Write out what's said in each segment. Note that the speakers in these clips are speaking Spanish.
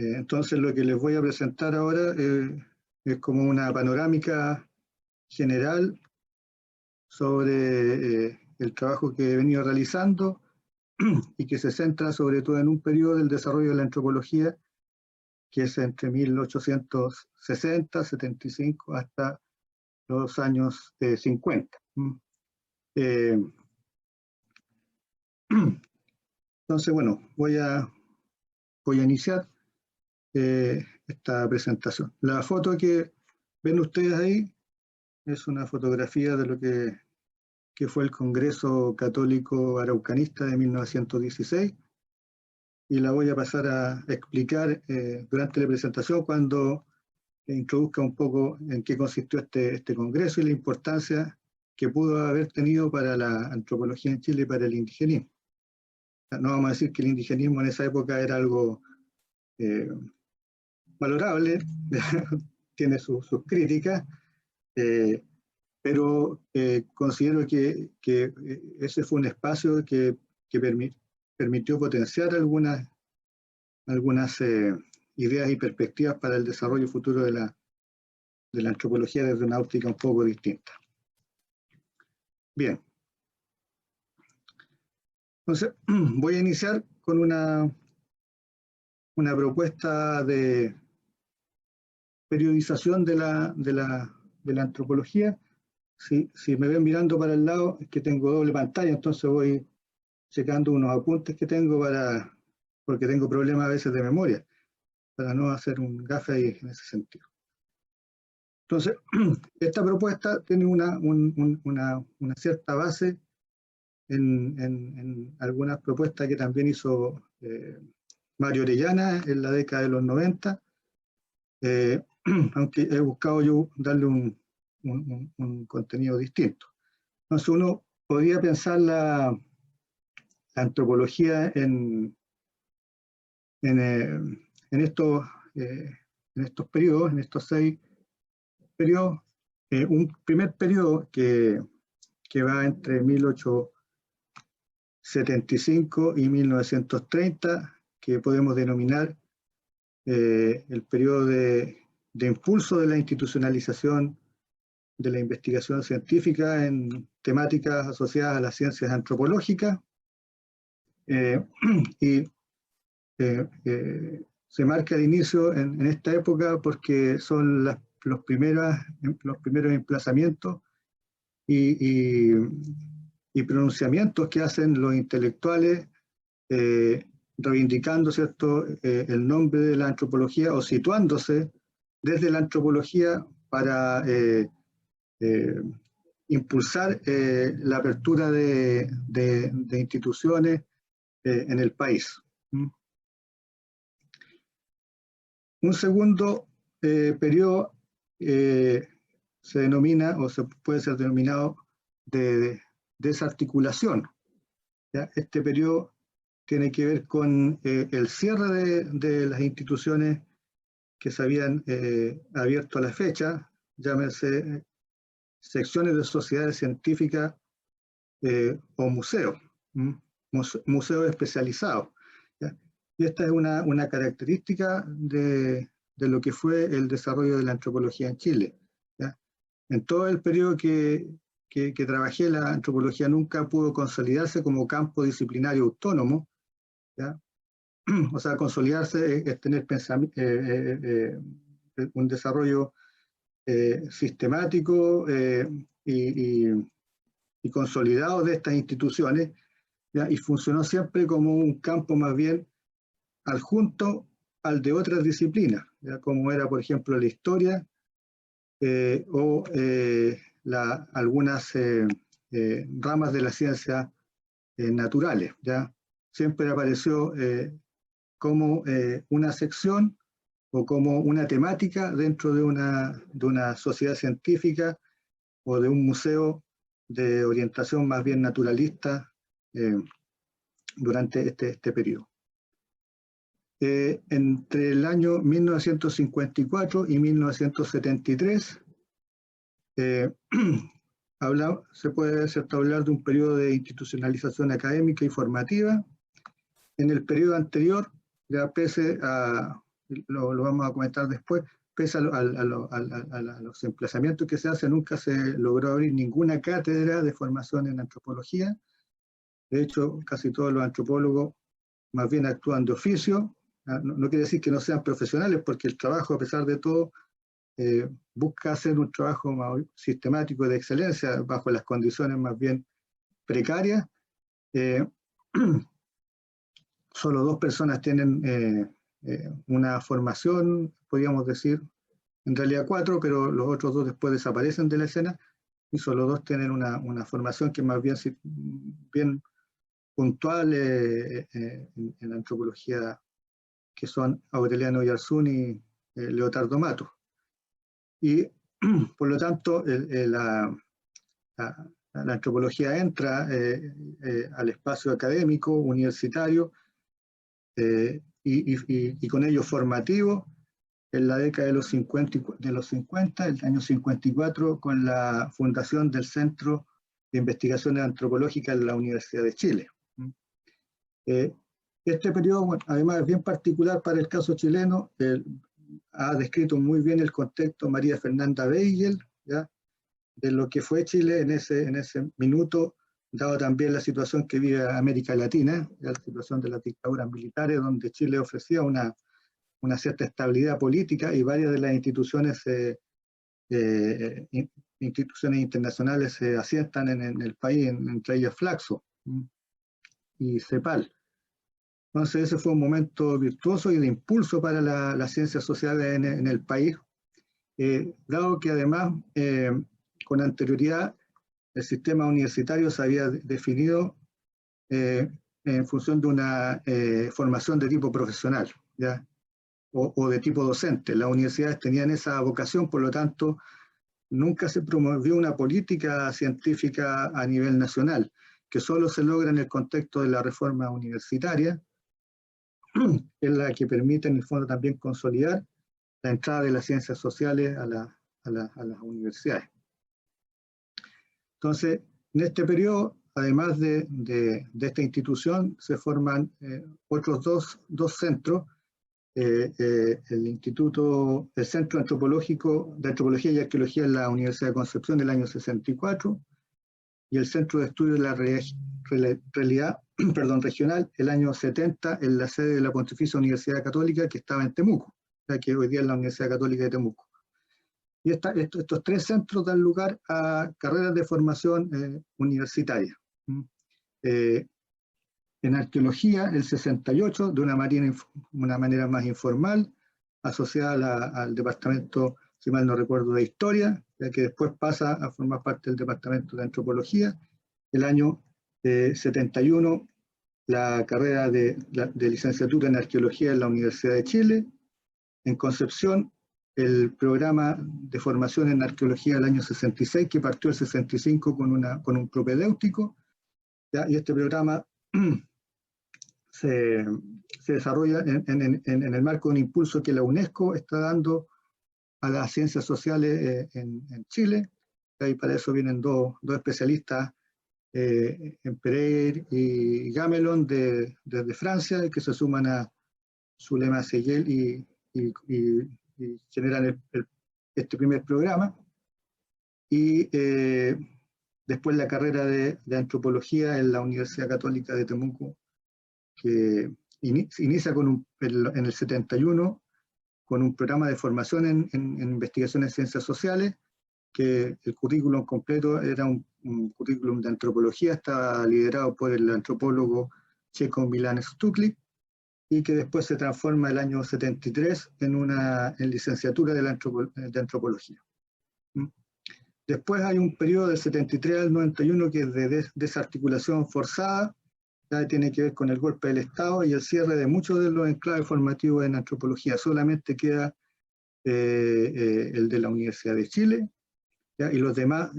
Entonces lo que les voy a presentar ahora es como una panorámica general sobre el trabajo que he venido realizando y que se centra sobre todo en un periodo del desarrollo de la antropología que es entre 1860, 75 hasta los años 50. Entonces, bueno, voy a iniciar esta presentación. La foto que ven ustedes ahí es una fotografía de lo que fue el Congreso Católico Araucanista de 1916 y la voy a pasar a explicar durante la presentación cuando introduzca un poco en qué consistió este congreso y la importancia que pudo haber tenido para la antropología en Chile y para el indigenismo. No vamos a decir que el indigenismo en esa época era algo valorable, tiene sus críticas, pero considero que ese fue un espacio que permitió potenciar algunas ideas y perspectivas para el desarrollo futuro de la antropología desde una óptica un poco distinta. Bien. Entonces, voy a iniciar con una propuesta de periodización de la antropología. Si me ven mirando para el lado, es que tengo doble pantalla, entonces voy checando unos apuntes que tengo porque tengo problemas a veces de memoria, para no hacer un gafe ahí en ese sentido. Entonces, esta propuesta tiene una cierta base en algunas propuestas que también hizo Mario Orellana en la década de los 90, aunque he buscado yo darle un contenido distinto. Entonces uno podría pensar la antropología en estos periodos, en estos 6 periodos. Un primer periodo que va entre 1875 y 1930, que podemos denominar el periodo de impulso de la institucionalización de la investigación científica en temáticas asociadas a las ciencias antropológicas, y se marca el inicio en esta época porque son los primeros emplazamientos y pronunciamientos que hacen los intelectuales reivindicando, ¿cierto?, el nombre de la antropología o situándose desde la antropología para impulsar la apertura de instituciones en el país. Un segundo periodo se denomina, o se puede ser denominado, de desarticulación. ¿Ya? Este periodo tiene que ver con el cierre de las instituciones que se habían abierto a la fecha, llámese secciones de sociedades científicas o museos, museos especializados. ¿Ya? Y esta es una característica de lo que fue el desarrollo de la antropología en Chile. ¿Ya? En todo el periodo que trabajé, la antropología nunca pudo consolidarse como campo disciplinario autónomo. ¿Ya? O sea, consolidarse es tener un desarrollo sistemático y consolidado de estas instituciones, ¿ya? Y funcionó siempre como un campo más bien adjunto al de otras disciplinas, ¿ya? Como era, por ejemplo, la historia o algunas ramas de la ciencia naturales, ¿ya? Siempre apareció como una sección o como una temática dentro de una sociedad científica o de un museo de orientación más bien naturalista durante este periodo. Entre el año 1954 y 1973 se puede hablar de un periodo de institucionalización académica y formativa. En el periodo anterior, ya pese a lo vamos a comentar después, pese a los emplazamientos que se hacen, nunca se logró abrir ninguna cátedra de formación en antropología. De hecho, casi todos los antropólogos más bien actúan de oficio. No quiere decir que no sean profesionales, porque el trabajo, a pesar de todo, busca hacer un trabajo más sistemático de excelencia bajo las condiciones más bien precarias. Solo 2 personas tienen una formación, podríamos decir, en realidad 4, pero los otros 2 después desaparecen de la escena, y solo 2 tienen una formación que es más bien puntual en la antropología, que son Aureliano Yarzún y Leotardo Mato. Y por lo tanto, la antropología entra al espacio académico, universitario, y con ello formativo, en la década de los 50, el año 54, con la fundación del Centro de Investigaciones Antropológicas en la Universidad de Chile. Este periodo, bueno, además, es bien particular para el caso chileno. Ha descrito muy bien el contexto María Fernanda Weigel, ¿ya?, de lo que fue Chile en ese minuto, dado también la situación que vive América Latina, la situación de las dictaduras militares, donde Chile ofrecía una cierta estabilidad política, y varias de las instituciones internacionales se asientan en el país, entre ellas Flaxo y CEPAL. Entonces ese fue un momento virtuoso y de impulso para las ciencias sociales en el país, dado que además con anterioridad el sistema universitario se había definido en función de una formación de tipo profesional, ¿ya?, o de tipo docente. Las universidades tenían esa vocación, por lo tanto, nunca se promovió una política científica a nivel nacional, que solo se logra en el contexto de la reforma universitaria, es la que permite en el fondo también consolidar la entrada de las ciencias sociales a las universidades. Entonces, en este periodo, además de esta institución, se forman otros dos centros, el Centro Antropológico de Antropología y Arqueología en la Universidad de Concepción del año 64, y el Centro de Estudios de la Realidad Regional el año 70, en la sede de la Pontificia Universidad Católica, que estaba en Temuco, ya que hoy día es la Universidad Católica de Temuco. Y estos 3 centros dan lugar a carreras de formación universitaria. En arqueología, el 68, de una manera más informal, asociada al departamento, si mal no recuerdo, de historia, ya que después pasa a formar parte del departamento de antropología. El año 71, la carrera de licenciatura en arqueología en la Universidad de Chile. En Concepción, el programa de formación en arqueología del año 66, que partió el 65 con un propedéutico, ¿ya? Y este programa se desarrolla en el marco de un impulso que la UNESCO está dando a las ciencias sociales en Chile, y para eso vienen dos especialistas, Pereire y Gamelon desde Francia, que se suman a Zulema Seguel y generan este primer programa. Y después la carrera de antropología en la Universidad Católica de Temuco, que inicia en el 71 con un programa de formación en investigaciones en ciencias sociales, que el currículum completo era un currículum de antropología, estaba liderado por el antropólogo checo Milan Stuklic, y que después se transforma el año 73 en licenciatura de antropología. Después hay un periodo del 73 al 91 que es de desarticulación forzada, ya tiene que ver con el golpe del Estado y el cierre de muchos de los enclaves formativos en antropología. Solamente queda el de la Universidad de Chile, ¿ya? Y los demás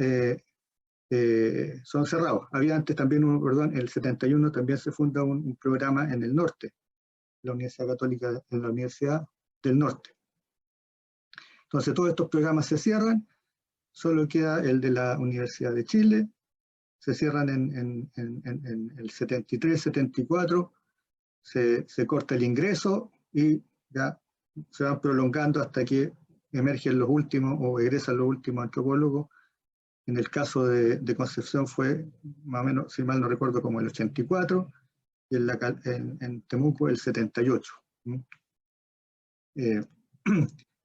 son cerrados. Había antes también en el 71 también se funda un programa en el norte, la Universidad Católica, en la Universidad del Norte. Entonces todos estos programas se cierran, solo queda el de la Universidad de Chile, se cierran en el 73, 74, se corta el ingreso y ya se van prolongando hasta que emergen los últimos o egresan los últimos antropólogos. En el caso de Concepción fue más o menos, si mal no recuerdo, como el 84, y en Temuco el 78.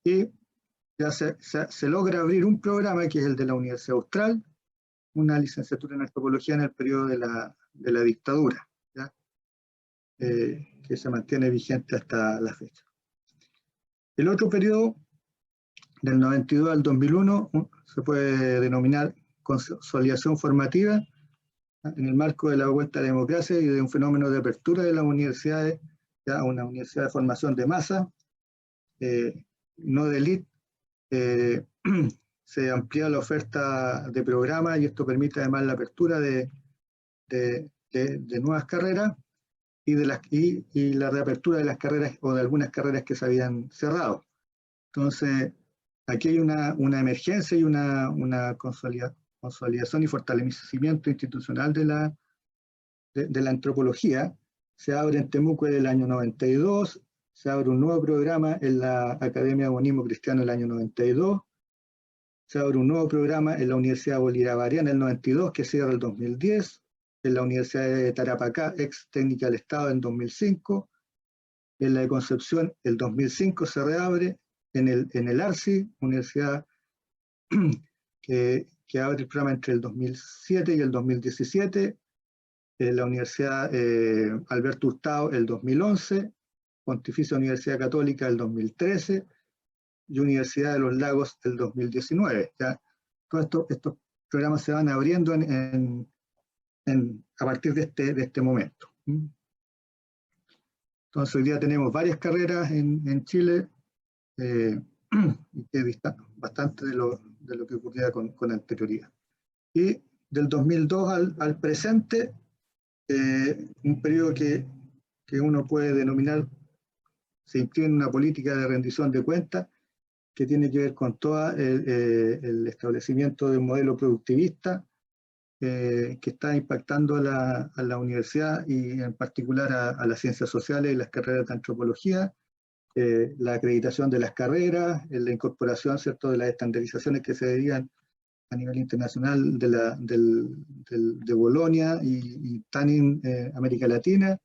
Y ya se logra abrir un programa que es el de la Universidad Austral, una licenciatura en antropología en el periodo de la dictadura, ¿ya? Que se mantiene vigente hasta la fecha. El otro periodo, del 92 al 2001, se puede denominar consolidación formativa en el marco de la vuelta a la democracia y de un fenómeno de apertura de las universidades, ya una universidad de formación de masa, no de élite. Se amplía la oferta de programas y esto permite además la apertura de nuevas carreras y la reapertura de las carreras o de algunas carreras que se habían cerrado. Entonces, aquí hay una emergencia y una consolidación y fortalecimiento institucional de la antropología. Se abre en Temuco el año 92, se abre un nuevo programa en la Academia de Humanismo Cristiano el año 92, se abre un nuevo programa en la Universidad Bolivariana el 92, que cierra el 2010, en la Universidad de Tarapacá, ex técnica del Estado, en 2005, en la de Concepción el 2005 se reabre, en el ARCI, universidad que abre el programa entre el 2007 y el 2017, en la Universidad Alberto Hurtado el 2011, Pontificia Universidad Católica el 2013 y Universidad de los Lagos el 2019. ¿Ya? Todos estos programas se van abriendo a partir de este momento. Entonces hoy día tenemos varias carreras en Chile, que distan bastante de lo que ocurría con anterioridad. Y del 2002 al presente, un periodo que uno puede denominar, se inscribe en una política de rendición de cuentas que tiene que ver con todo el establecimiento de un modelo productivista que está impactando a la universidad y en particular a las ciencias sociales y las carreras de antropología, la acreditación de las carreras, la incorporación, ¿cierto?, de las estandarizaciones que se derivan a nivel internacional de Bolonia y TANIN América Latina,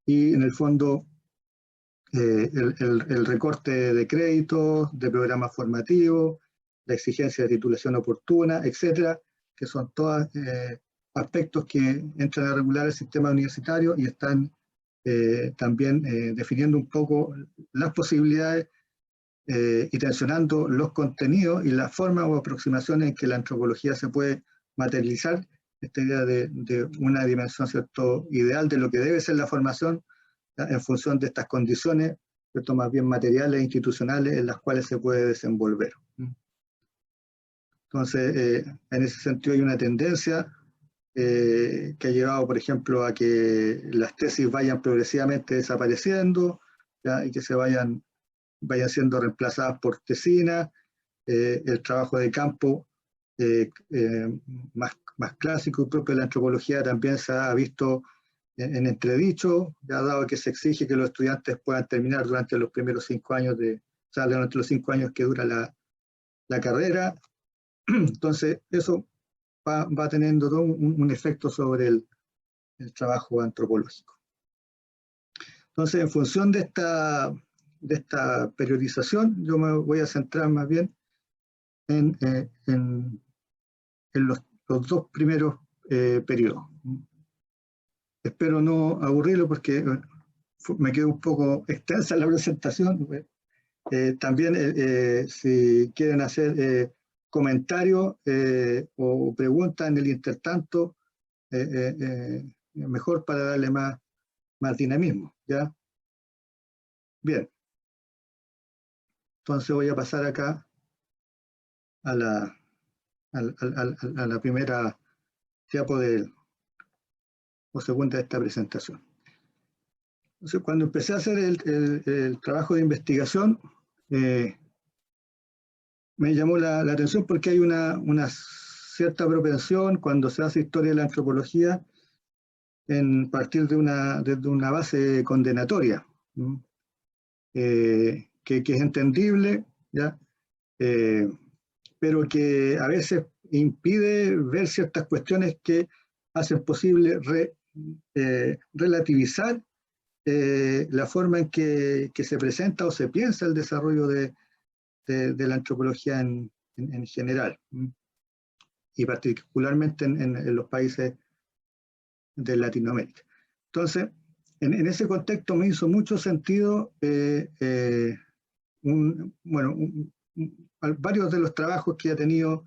y en el fondo el recorte de créditos, de programas formativos, la exigencia de titulación oportuna, etcétera, que son todos aspectos que entran a regular el sistema universitario y están también definiendo un poco las posibilidades y tensionando los contenidos y las formas o aproximaciones en que la antropología se puede materializar, esta idea de una dimensión, ¿cierto?, ideal de lo que debe ser la formación, ¿ya?, en función de estas condiciones, ¿cierto?, más bien materiales e institucionales en las cuales se puede desenvolver. Entonces, en ese sentido hay una tendencia que ha llevado, por ejemplo, a que las tesis vayan progresivamente desapareciendo, ¿ya?, y que se vayan siendo reemplazadas por tesinas, el trabajo de campo más clásico y propio de la antropología también se ha visto en entredicho, ya dado que se exige que los estudiantes puedan terminar durante los primeros 5 años durante los 5 años que dura la carrera. Entonces, eso va teniendo todo un efecto sobre el trabajo antropológico. Entonces, en función de esta periodización, yo me voy a centrar más bien en los 2 primeros periodos. Espero no aburrirlo porque me quedó un poco extensa la presentación. También, si quieren hacer comentarios o preguntas en el intertanto, mejor para darle más dinamismo, ¿ya? Bien. Entonces voy a pasar acá a la primera diapo o segunda de esta presentación. Entonces, cuando empecé a hacer el trabajo de investigación, me llamó la atención porque hay una cierta propensión cuando se hace historia de la antropología en partir de una base condenatoria. que es entendible, ¿ya? Pero que a veces impide ver ciertas cuestiones que hacen posible relativizar la forma en que se presenta o se piensa el desarrollo de la antropología en general, y particularmente en los países de Latinoamérica. Entonces, en ese contexto me hizo mucho sentido varios de los trabajos que ha tenido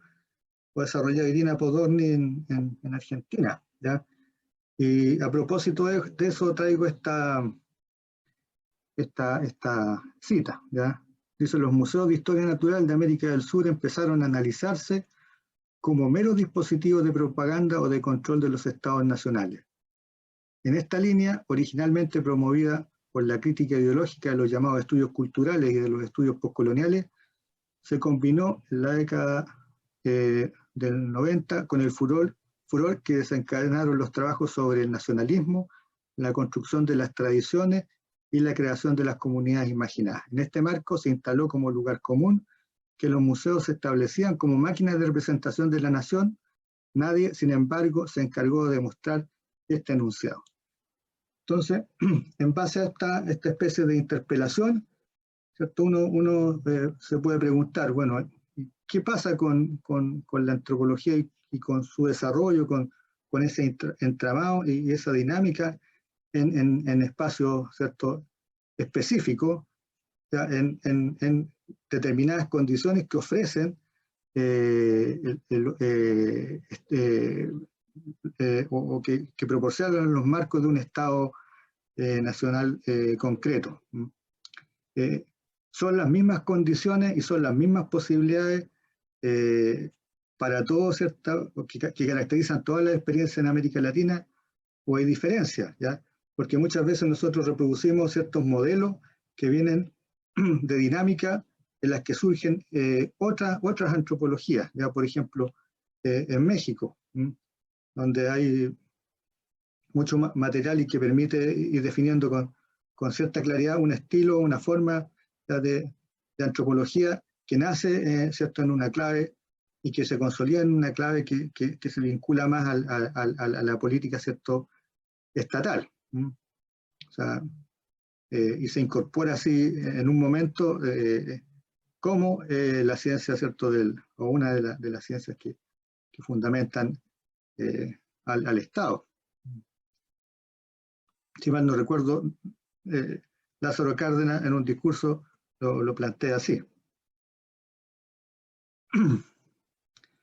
o desarrollado Irina Podorny en Argentina, ¿ya? Y a propósito de eso traigo esta cita, ¿ya? Dice: los museos de historia natural de América del Sur empezaron a analizarse como meros dispositivos de propaganda o de control de los estados nacionales. En esta línea, originalmente promovida por la crítica ideológica de los llamados estudios culturales y de los estudios postcoloniales, se combinó en la década del 90 con el furor que desencadenaron los trabajos sobre el nacionalismo, la construcción de las tradiciones y la creación de las comunidades imaginadas. En este marco se instaló como lugar común que los museos se establecían como máquinas de representación de la nación. Nadie, sin embargo, se encargó de demostrar este enunciado. Entonces, en base a esta especie de interpelación, ¿cierto? Uno se puede preguntar, bueno, ¿qué pasa con la antropología y con su desarrollo, con ese entramado y esa dinámica en espacios, ¿cierto?, específicos, en determinadas condiciones que ofrecen o que proporcionan los marcos de un Estado nacional concreto. Son las mismas condiciones y son las mismas posibilidades para todos, ¿cierto?, que caracterizan todas las experiencias en América Latina, o hay diferencias, ¿ya? Porque muchas veces nosotros reproducimos ciertos modelos que vienen de dinámica en las que surgen otras antropologías, ¿ya? Por ejemplo, en México, donde hay mucho material y que permite ir definiendo con cierta claridad un estilo, una forma de antropología que nace, ¿cierto?, en una clave y que se consolida en una clave que se vincula más a la política, ¿cierto?, estatal. O sea, y se incorpora así en un momento como la ciencia, ¿cierto?, o una de las ciencias que fundamentan al Estado. Si mal no recuerdo, Lázaro Cárdenas en un discurso lo plantea así.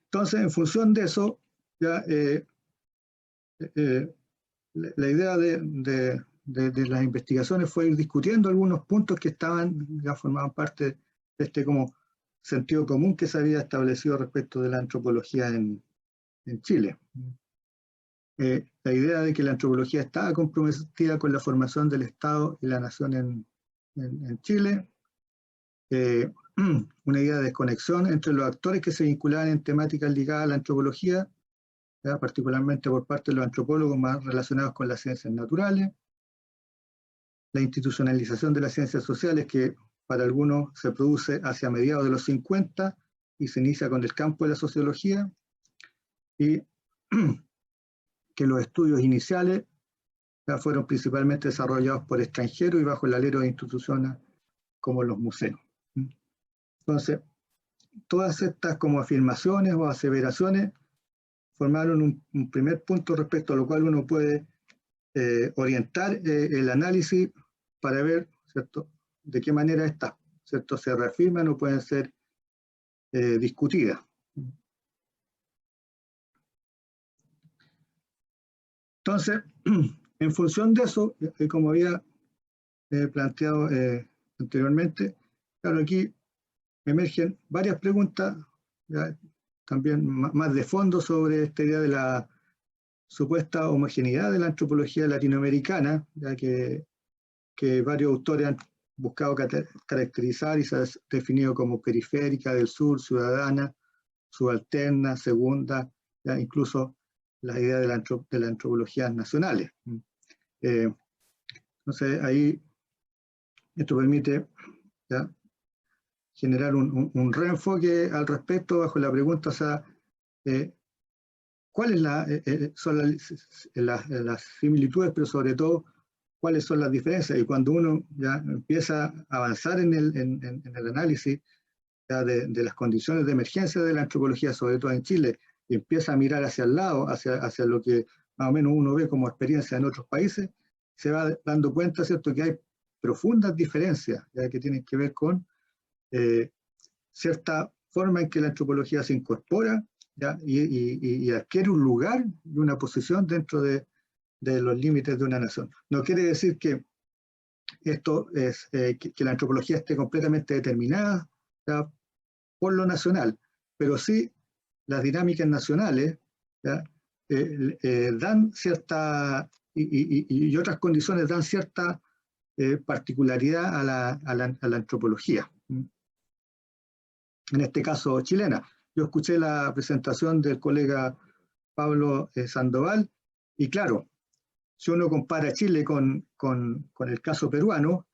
Entonces, en función de eso, ya la idea de las investigaciones fue ir discutiendo algunos puntos que ya formaban parte de este como sentido común que se había establecido respecto de la antropología en Chile. La idea de que la antropología estaba comprometida con la formación del Estado y la nación en Chile, una idea de desconexión entre los actores que se vinculaban en temáticas ligadas a la antropología, ¿ya?, particularmente por parte de los antropólogos más relacionados con las ciencias naturales, la institucionalización de las ciencias sociales que para algunos se produce hacia mediados de los 50 y se inicia con el campo de la sociología, y que los estudios iniciales ya fueron principalmente desarrollados por extranjeros y bajo el alero de instituciones como los museos. Entonces, todas estas como afirmaciones o aseveraciones formaron un primer punto respecto a lo cual uno puede orientar el análisis para ver, ¿cierto?, de qué manera estas, ¿cierto?, se reafirman o pueden ser discutidas. Entonces, en función de eso, como había planteado anteriormente, claro, aquí emergen varias preguntas, ya, también más de fondo sobre esta idea de la supuesta homogeneidad de la antropología latinoamericana, ya que varios autores han buscado caracterizar y se ha definido como periférica, del sur, ciudadana, subalterna, segunda, ya incluso la idea de la antropología nacionales. Entonces ahí Esto permite, ¿ya?, generar un reenfoque al respecto bajo la pregunta, o sea, cuáles son las similitudes, pero sobre todo, cuáles son las diferencias. Y cuando uno ya empieza a avanzar en el análisis ya de las condiciones de emergencia de la antropología, sobre todo en Chile, y empieza a mirar hacia el lado, hacia lo que más o menos uno ve como experiencia en otros países, se va dando cuenta, ¿cierto?, que hay profundas diferencias, ya que tienen que ver con cierta forma en que la antropología se incorpora, ¿ya?, y adquiere un lugar y una posición dentro de los límites de una nación. No quiere decir que esto es que la antropología esté completamente determinada, ¿ya?, por lo nacional, pero sí las dinámicas nacionales, ¿ya?, dan cierta, y otras condiciones dan cierta particularidad a la antropología. En este caso chilena. Yo escuché la presentación del colega Pablo Sandoval, y claro, si uno compara Chile con el caso peruano,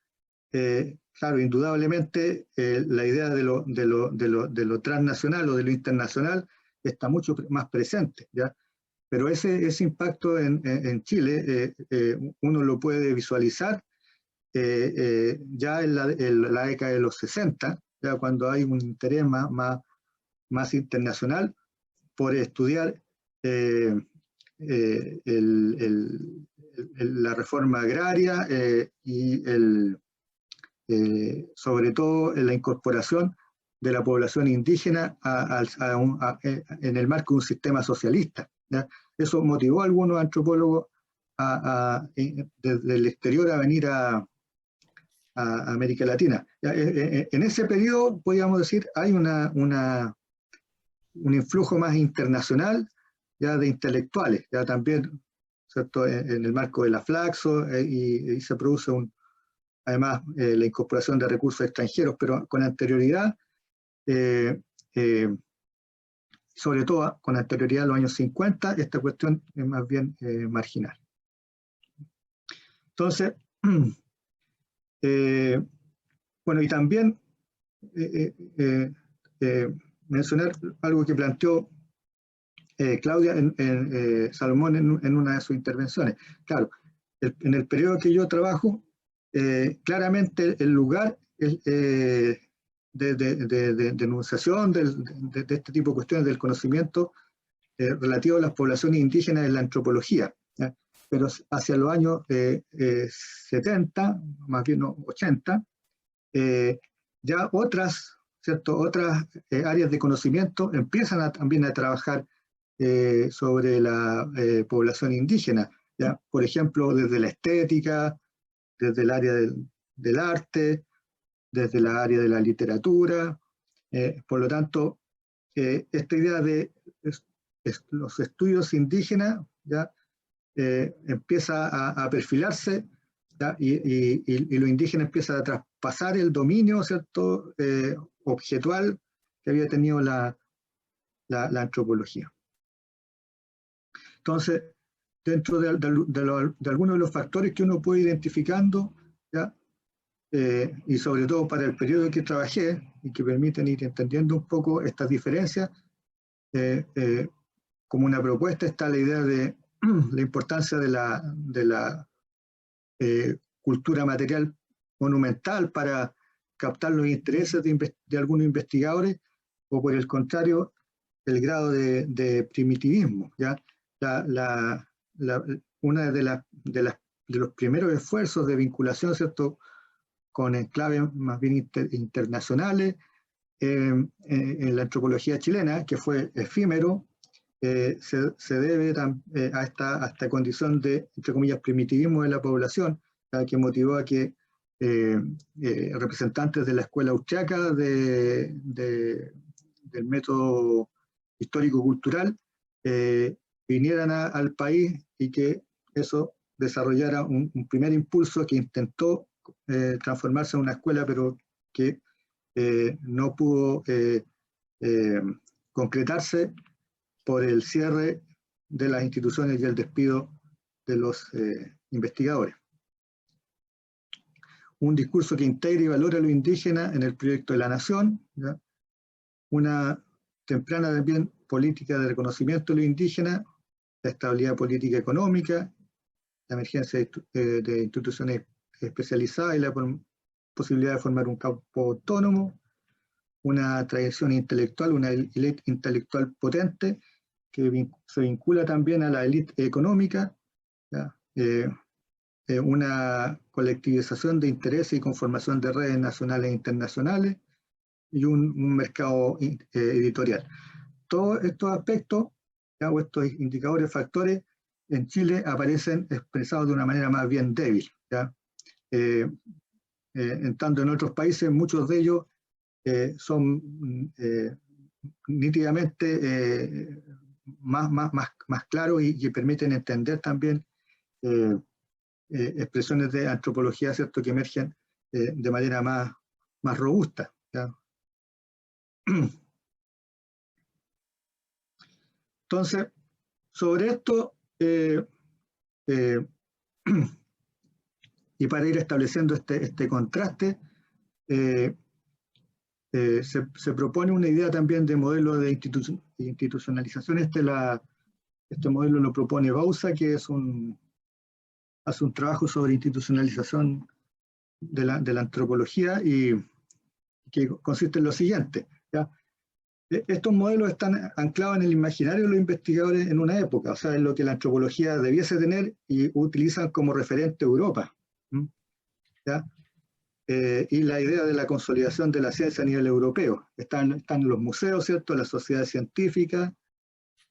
claro, indudablemente la idea de lo transnacional o de lo internacional está mucho más presente, ¿ya? Pero ese impacto en Chile uno lo puede visualizar ya en la década de los 60, ya cuando hay un interés más internacional por estudiar la reforma agraria y sobre todo en la incorporación de la población indígena en el marco de un sistema socialista, ¿ya? Eso motivó a algunos antropólogos desde el exterior a venir a América Latina. En ese periodo, podríamos decir, hay un influjo más internacional, ya de intelectuales, ya también, ¿cierto?, en el marco de la Flaxo, y se produce además la incorporación de recursos extranjeros, pero con anterioridad, sobre todo con anterioridad a los años 50, esta cuestión es más bien marginal. Entonces, bueno, y también mencionar algo que planteó Claudia Salomón en una de sus intervenciones. Claro, en el periodo que yo trabajo, claramente el lugar de enunciación de este tipo de cuestiones del conocimiento relativo a las poblaciones indígenas en la antropología, ¿ya? Pero hacia los años 70, más bien 80, ya otras áreas de conocimiento empiezan también a trabajar sobre la población indígena, ¿ya? Por ejemplo, desde la estética, desde el área del arte, desde la área de la literatura. Por lo tanto, esta idea de los estudios indígenas ya empieza a perfilarse, ¿ya? Y lo indígena empieza a traspasar el dominio, ¿cierto?, objetual que había tenido la antropología. Entonces, dentro de algunos de los factores que uno puede ir identificando, ¿ya? Y sobre todo para el periodo en que trabajé y que permiten ir entendiendo un poco estas diferencias, como una propuesta está la idea de la importancia de la cultura material monumental para captar los intereses de algunos investigadores, o por el contrario, el grado de primitivismo, ¿ya? Una de los primeros esfuerzos de vinculación, ¿cierto?, con enclaves más bien internacionales en la antropología chilena, que fue efímero, se debe a esta condición de, entre comillas, primitivismo de la población, que motivó a que representantes de la escuela austriaca del método histórico-cultural vinieran al país, y que eso desarrollara un primer impulso que intentó transformarse en una escuela, pero que no pudo concretarse por el cierre de las instituciones y el despido de los investigadores. un discurso que integre y valore a lo indígena en el proyecto de la nación, ¿ya? Una temprana también política de reconocimiento de lo indígena, la estabilidad política y económica, la emergencia de instituciones especializadas y la posibilidad de formar un campo autónomo, una tradición intelectual, una élite intelectual potente que se vincula también a la élite económica, una colectivización de intereses y conformación de redes nacionales e internacionales y un mercado editorial. Todos estos aspectos, ¿ya? O estos indicadores, factores, en Chile aparecen expresados de una manera más bien débil, ¿ya? En tanto en otros países, muchos de ellos son nítidamente más claros y que permiten entender también expresiones de antropología, ¿cierto?, que emergen de manera más robusta, ¿ya? Entonces, sobre esto, y para ir estableciendo este contraste, se propone una idea también de modelo de institucionalización. Este modelo lo propone Bauza, que hace un trabajo sobre institucionalización de la antropología y que consiste en lo siguiente, ¿ya? Estos modelos están anclados en el imaginario de los investigadores en una época, o sea, en lo que la antropología debiese tener y utilizan como referente Europa, ¿ya? Y la idea de la consolidación de la ciencia a nivel europeo. Están los museos, ¿cierto?, las sociedades científicas,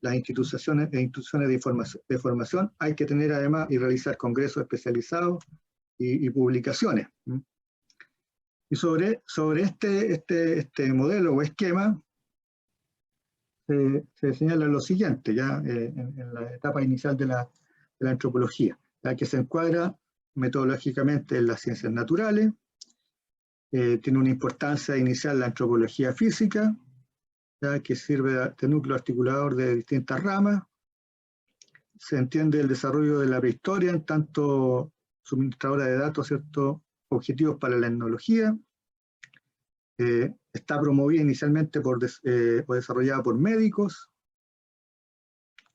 las instituciones de formación. Hay que tener además y realizar congresos especializados y publicaciones. Y sobre este modelo o esquema, se señala lo siguiente, ya en la etapa inicial de la antropología, ya que se encuadra metodológicamente en las ciencias naturales, tiene una importancia inicial la antropología física, ya que sirve de núcleo articulador de distintas ramas, se entiende el desarrollo de la prehistoria en tanto suministradora de datos, ¿cierto?, objetivos para la etnología, está promovida inicialmente o desarrollada por médicos,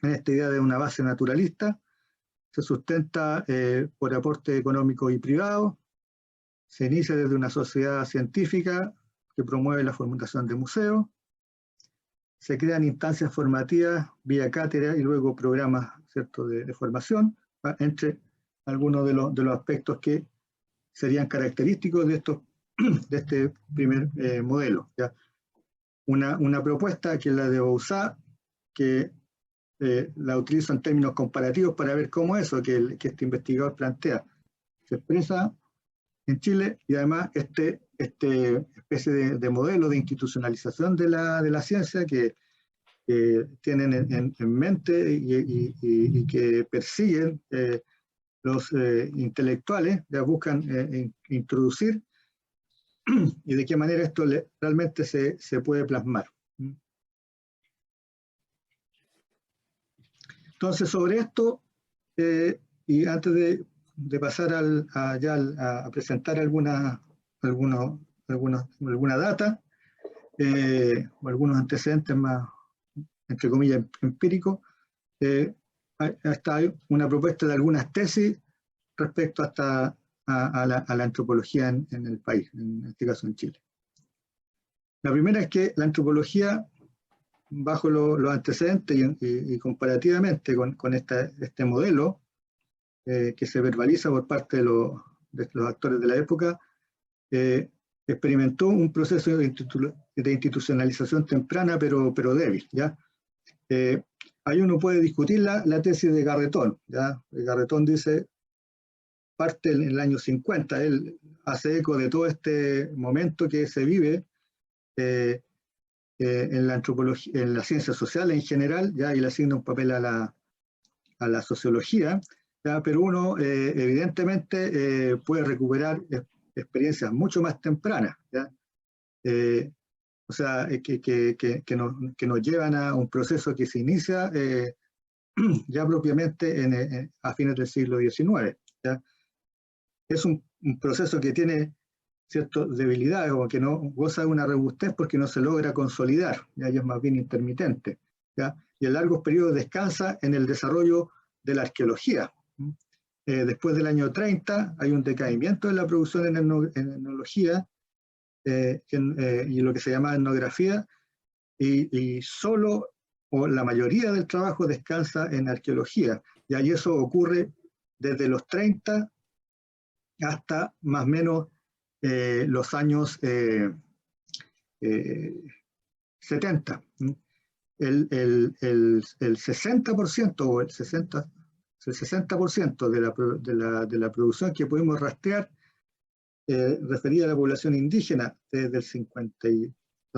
en esta idea de una base naturalista, se sustenta por aporte económico y privado, se inicia desde una sociedad científica que promueve la formulación de museos, se crean instancias formativas vía cátedra y luego programas, ¿cierto?, de formación, entre algunos de los aspectos que serían característicos de este primer modelo, ¿ya? Una propuesta que es la de Bauza, que la utilizo en términos comparativos para ver cómo eso que este investigador plantea se expresa en Chile, y además este especie de modelo de institucionalización de la ciencia que tienen en mente y que persiguen los intelectuales, ya buscan introducir, y de qué manera esto realmente se puede plasmar. Entonces, sobre esto, y antes de pasar a presentar alguna data, o algunos antecedentes más, entre comillas, empíricos, está una propuesta de algunas tesis respecto a la antropología en el país, en este caso en Chile. La primera es que la antropología, bajo los antecedentes y comparativamente con este modelo que se verbaliza por parte de los actores de la época, experimentó un proceso de institucionalización temprana pero débil, ¿ya? Ahí uno puede discutir la tesis de Garretón, ¿ya? Garretón dice, parte en el año 50, él hace eco de todo este momento que se vive en la antropología, en las ciencias sociales en general, ¿ya? Y le asigna un papel a la sociología, ¿ya? Pero uno evidentemente puede recuperar experiencias mucho más tempranas, ¿ya? O sea, que nos llevan a un proceso que se inicia ya propiamente a fines del siglo XIX, ¿ya? Es un proceso que tiene ciertas debilidades o que no goza de una robustez porque no se logra consolidar, ya y es más bien intermitente, ¿ya? Y en largos periodos descansa en el desarrollo de la arqueología. Después del año 30 hay un decaimiento de la producción en etnología y lo que se llama etnografía, y solo o la mayoría del trabajo descansa en arqueología, y eso ocurre desde los 30 hasta más o menos los años 70. El 60% o el 60% de la producción que pudimos rastrear referida a la población indígena desde el 50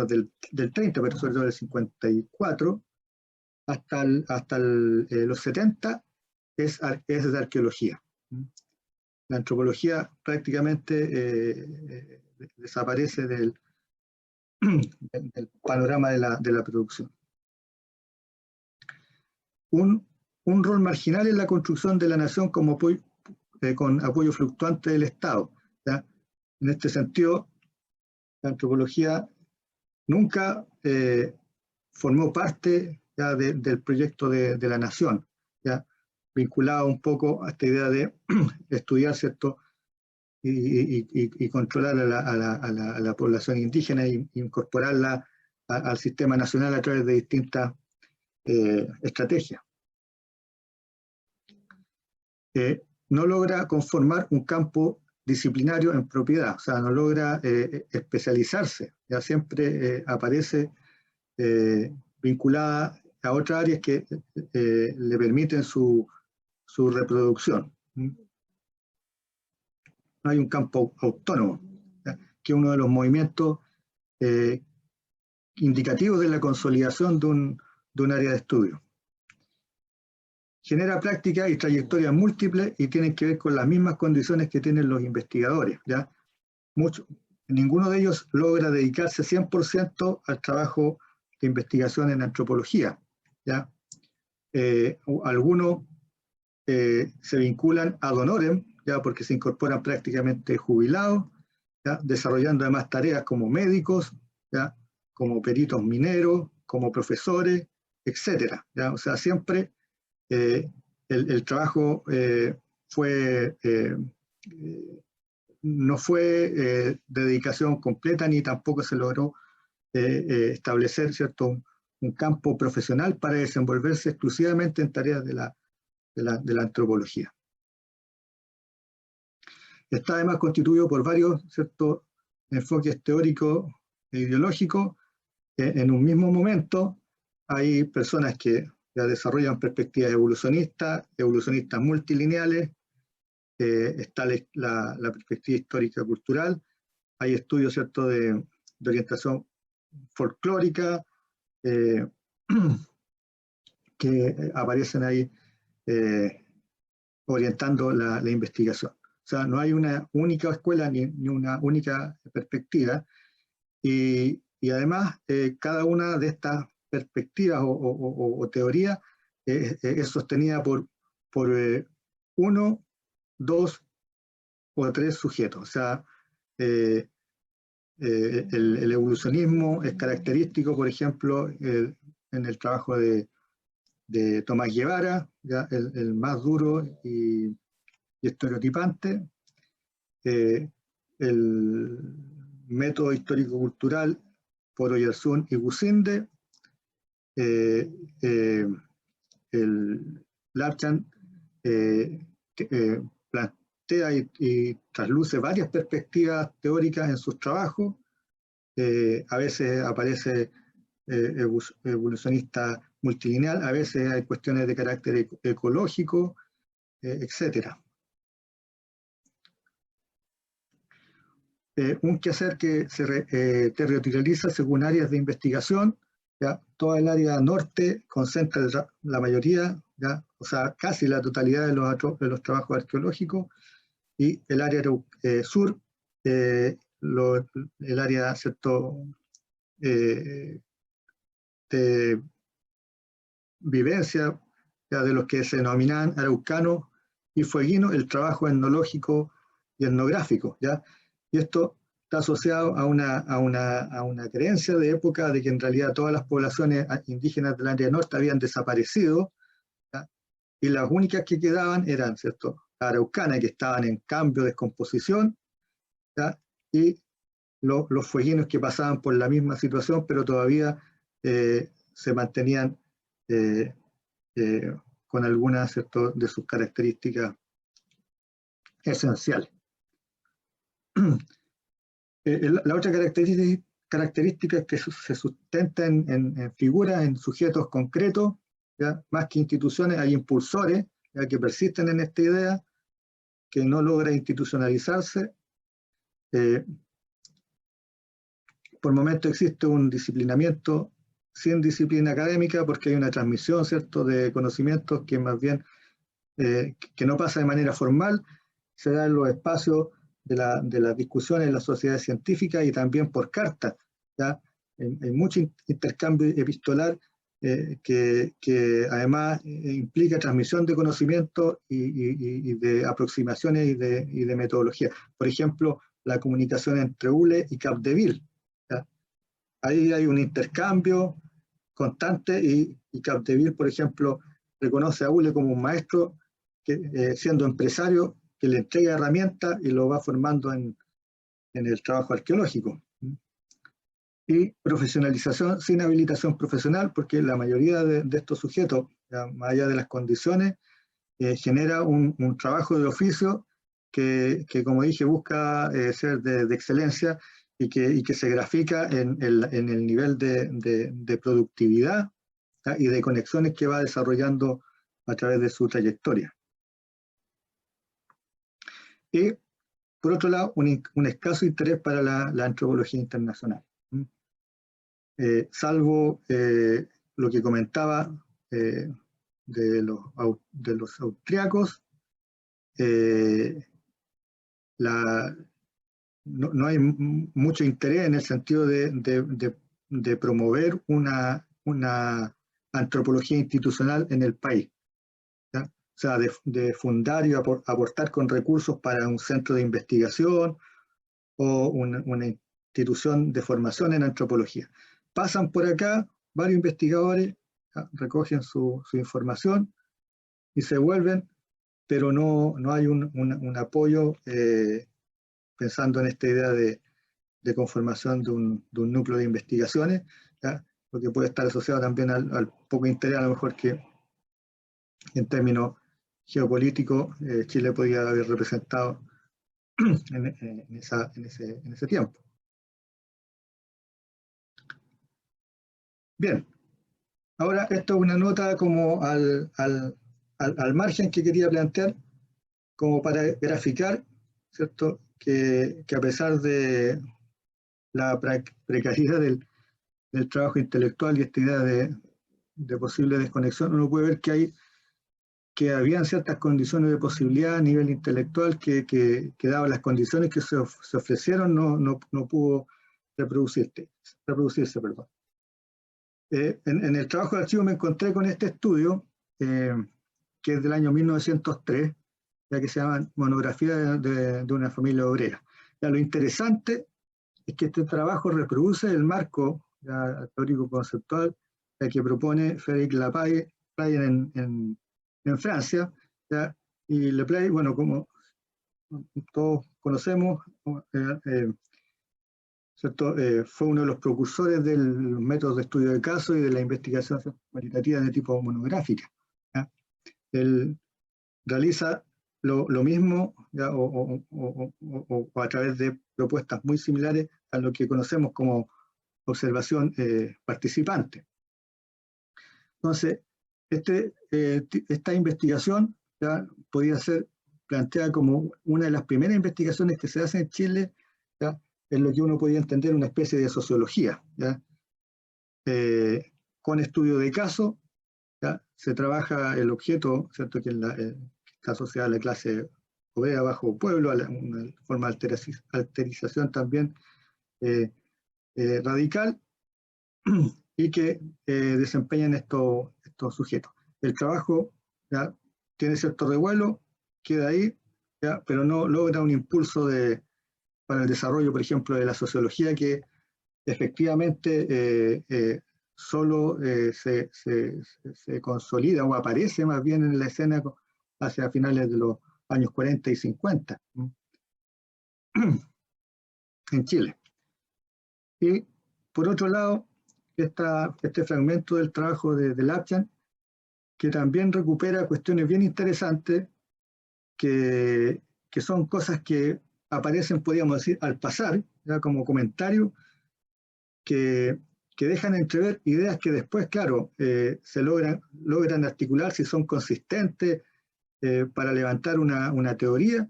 del 30, pero sobre todo del 54 hasta los 70 es de arqueología. La antropología prácticamente desaparece del panorama de la producción. Un rol marginal en la construcción de la nación como apoyo, con apoyo fluctuante del Estado, ¿ya? En este sentido, la antropología nunca formó parte ya del proyecto de la nación, ¿ya? Vinculado un poco a esta idea de estudiar, ¿cierto?, y controlar a la población indígena e incorporarla al sistema nacional a través de distintas estrategias. No logra conformar un campo disciplinario en propiedad, o sea, no logra especializarse, ya siempre aparece vinculada a otras áreas que le permiten su reproducción. No hay un campo autónomo, ¿ya?, que es uno de los movimientos indicativos de la consolidación de un área de estudio. Genera prácticas y trayectorias múltiples y tienen que ver con las mismas condiciones que tienen los investigadores, ¿ya? Ninguno de ellos logra dedicarse 100% al trabajo de investigación en antropología, ¿ya? Algunos se vinculan ad honorem, ¿ya?, porque se incorporan prácticamente jubilados, ¿ya?, desarrollando además tareas como médicos, ¿ya?, como peritos mineros, como profesores, etcétera, ¿ya? O sea, siempre el trabajo no fue de dedicación completa, ni tampoco se logró establecer, ¿cierto?, un campo profesional para desenvolverse exclusivamente en tareas de la antropología. Está además constituido por varios, ¿cierto?, enfoques teóricos e ideológicos. En un mismo momento hay personas que ya desarrollan perspectivas evolucionistas multilineales, está la perspectiva histórica cultural, hay estudios, ¿cierto?, de orientación folclórica que aparecen ahí orientando la investigación. O sea, no hay una única escuela ni una única perspectiva, y además cada una de estas perspectivas o teorías es sostenida por uno, dos o tres sujetos. O sea, el evolucionismo es característico, por ejemplo, en el trabajo de Tomás Guevara, ya el más duro y estereotipante. El método histórico-cultural por Oyarzún y Gusinde. El Lapchan plantea y trasluce varias perspectivas teóricas en sus trabajos. A veces aparece evolucionista multilineal, a veces hay cuestiones de carácter ecológico, etcétera. Un quehacer que se territorializa según áreas de investigación. ¿Ya? Toda el área norte concentra la mayoría, ¿ya?, o sea, casi la totalidad de los trabajos arqueológicos, y el área sur, el área, ¿cierto?, de vivencia, ¿ya?, de los que se denominan araucanos y fueguinos, el trabajo etnológico y etnográficos, ¿ya? Y esto está asociado a una creencia de época de que en realidad todas las poblaciones indígenas del área norte habían desaparecido, ¿ya? Y las únicas que quedaban eran, ¿cierto?, araucanas, que estaban en cambio, descomposición, ¿ya? Y los fueguinos que pasaban por la misma situación, pero todavía se mantenían eh, con algunas, ¿cierto?, de sus características esenciales. La otra característica es que se sustenta en figuras, en sujetos concretos, ¿ya? Más que instituciones, hay impulsores, ¿ya?, que persisten en esta idea, que no logra institucionalizarse. Por momentos existe un disciplinamiento sin disciplina académica, porque hay una transmisión, ¿cierto?, de conocimientos que más bien que no pasa de manera formal, se da en los espacios de las discusiones en las sociedades científicas y también por carta, ¿ya? Hay mucho intercambio epistolar que además implica transmisión de conocimiento y de aproximaciones y de metodología. Por ejemplo, la comunicación entre ULE y Capdeville, ¿ya? Ahí hay un intercambio constante y Capdeville, por ejemplo, reconoce a ULE como un maestro que, siendo empresario, que le entrega herramientas y lo va formando en el trabajo arqueológico. Y profesionalización sin habilitación profesional, porque la mayoría de estos sujetos, ya, más allá de las condiciones, genera un trabajo de oficio que, como dije, busca ser de excelencia y que se grafica en el nivel de productividad, ¿ya?, y de conexiones que va desarrollando a través de su trayectoria. Y, por otro lado, un escaso interés para la antropología internacional. Salvo lo que comentaba de los austriacos, no hay mucho interés en el sentido de promover una antropología institucional en el país, ¿ya? O sea, de fundar y aportar con recursos para un centro de investigación o una institución de formación en antropología. Pasan por acá varios investigadores, ¿ya?, recogen su información y se vuelven, pero no hay un apoyo pensando en esta idea de conformación de un núcleo de investigaciones, ¿ya?, lo que puede estar asociado también al poco interés, a lo mejor, que en términos geopolíticos Chile podía haber representado en ese tiempo. Bien, ahora esto es una nota como al margen que quería plantear, como para graficar, ¿cierto?, que a pesar de la precariedad del trabajo intelectual y esta idea de posible desconexión, uno puede ver que habían ciertas condiciones de posibilidad a nivel intelectual que daban las condiciones que se ofrecieron, no pudo reproducirse. Perdón. En el trabajo de archivo me encontré con este estudio, que es del año 1903, ya que se llama Monografía de una familia obrera. Ya, lo interesante es que este trabajo reproduce el marco teórico conceptual que propone Frédéric Laplace en Francia, ¿ya? Y Laplace, bueno, como todos conocemos, ¿cierto? Fue uno de los precursores del método de estudio de casos y de la investigación cualitativa de tipo monográfica, ¿ya? Él realiza lo mismo, ¿ya?, o a través de propuestas muy similares a lo que conocemos como observación participante. Entonces, esta investigación ya podía ser planteada como una de las primeras investigaciones que se hacen en Chile, ¿ya?, en lo que uno podía entender una especie de sociología, ¿ya? Con estudio de caso, ¿ya?, se trabaja el objeto, ¿cierto?, que está asociado a la clase obrera bajo pueblo, a una forma de alterización también radical, y que desempeñan estos sujetos. El trabajo ya tiene cierto revuelo, queda ahí, ¿ya? Pero no logra un impulso para el desarrollo, por ejemplo, de la sociología, que efectivamente solo se consolida o aparece más bien en la escena hacia finales de los años 40 y 50 en Chile. Y por otro lado, este fragmento del trabajo de Lapchan, que también recupera cuestiones bien interesantes, que son cosas que aparecen, podríamos decir, al pasar, ya como comentario, que, que dejan entrever ideas que después, claro, se logran articular si son consistentes para levantar una teoría,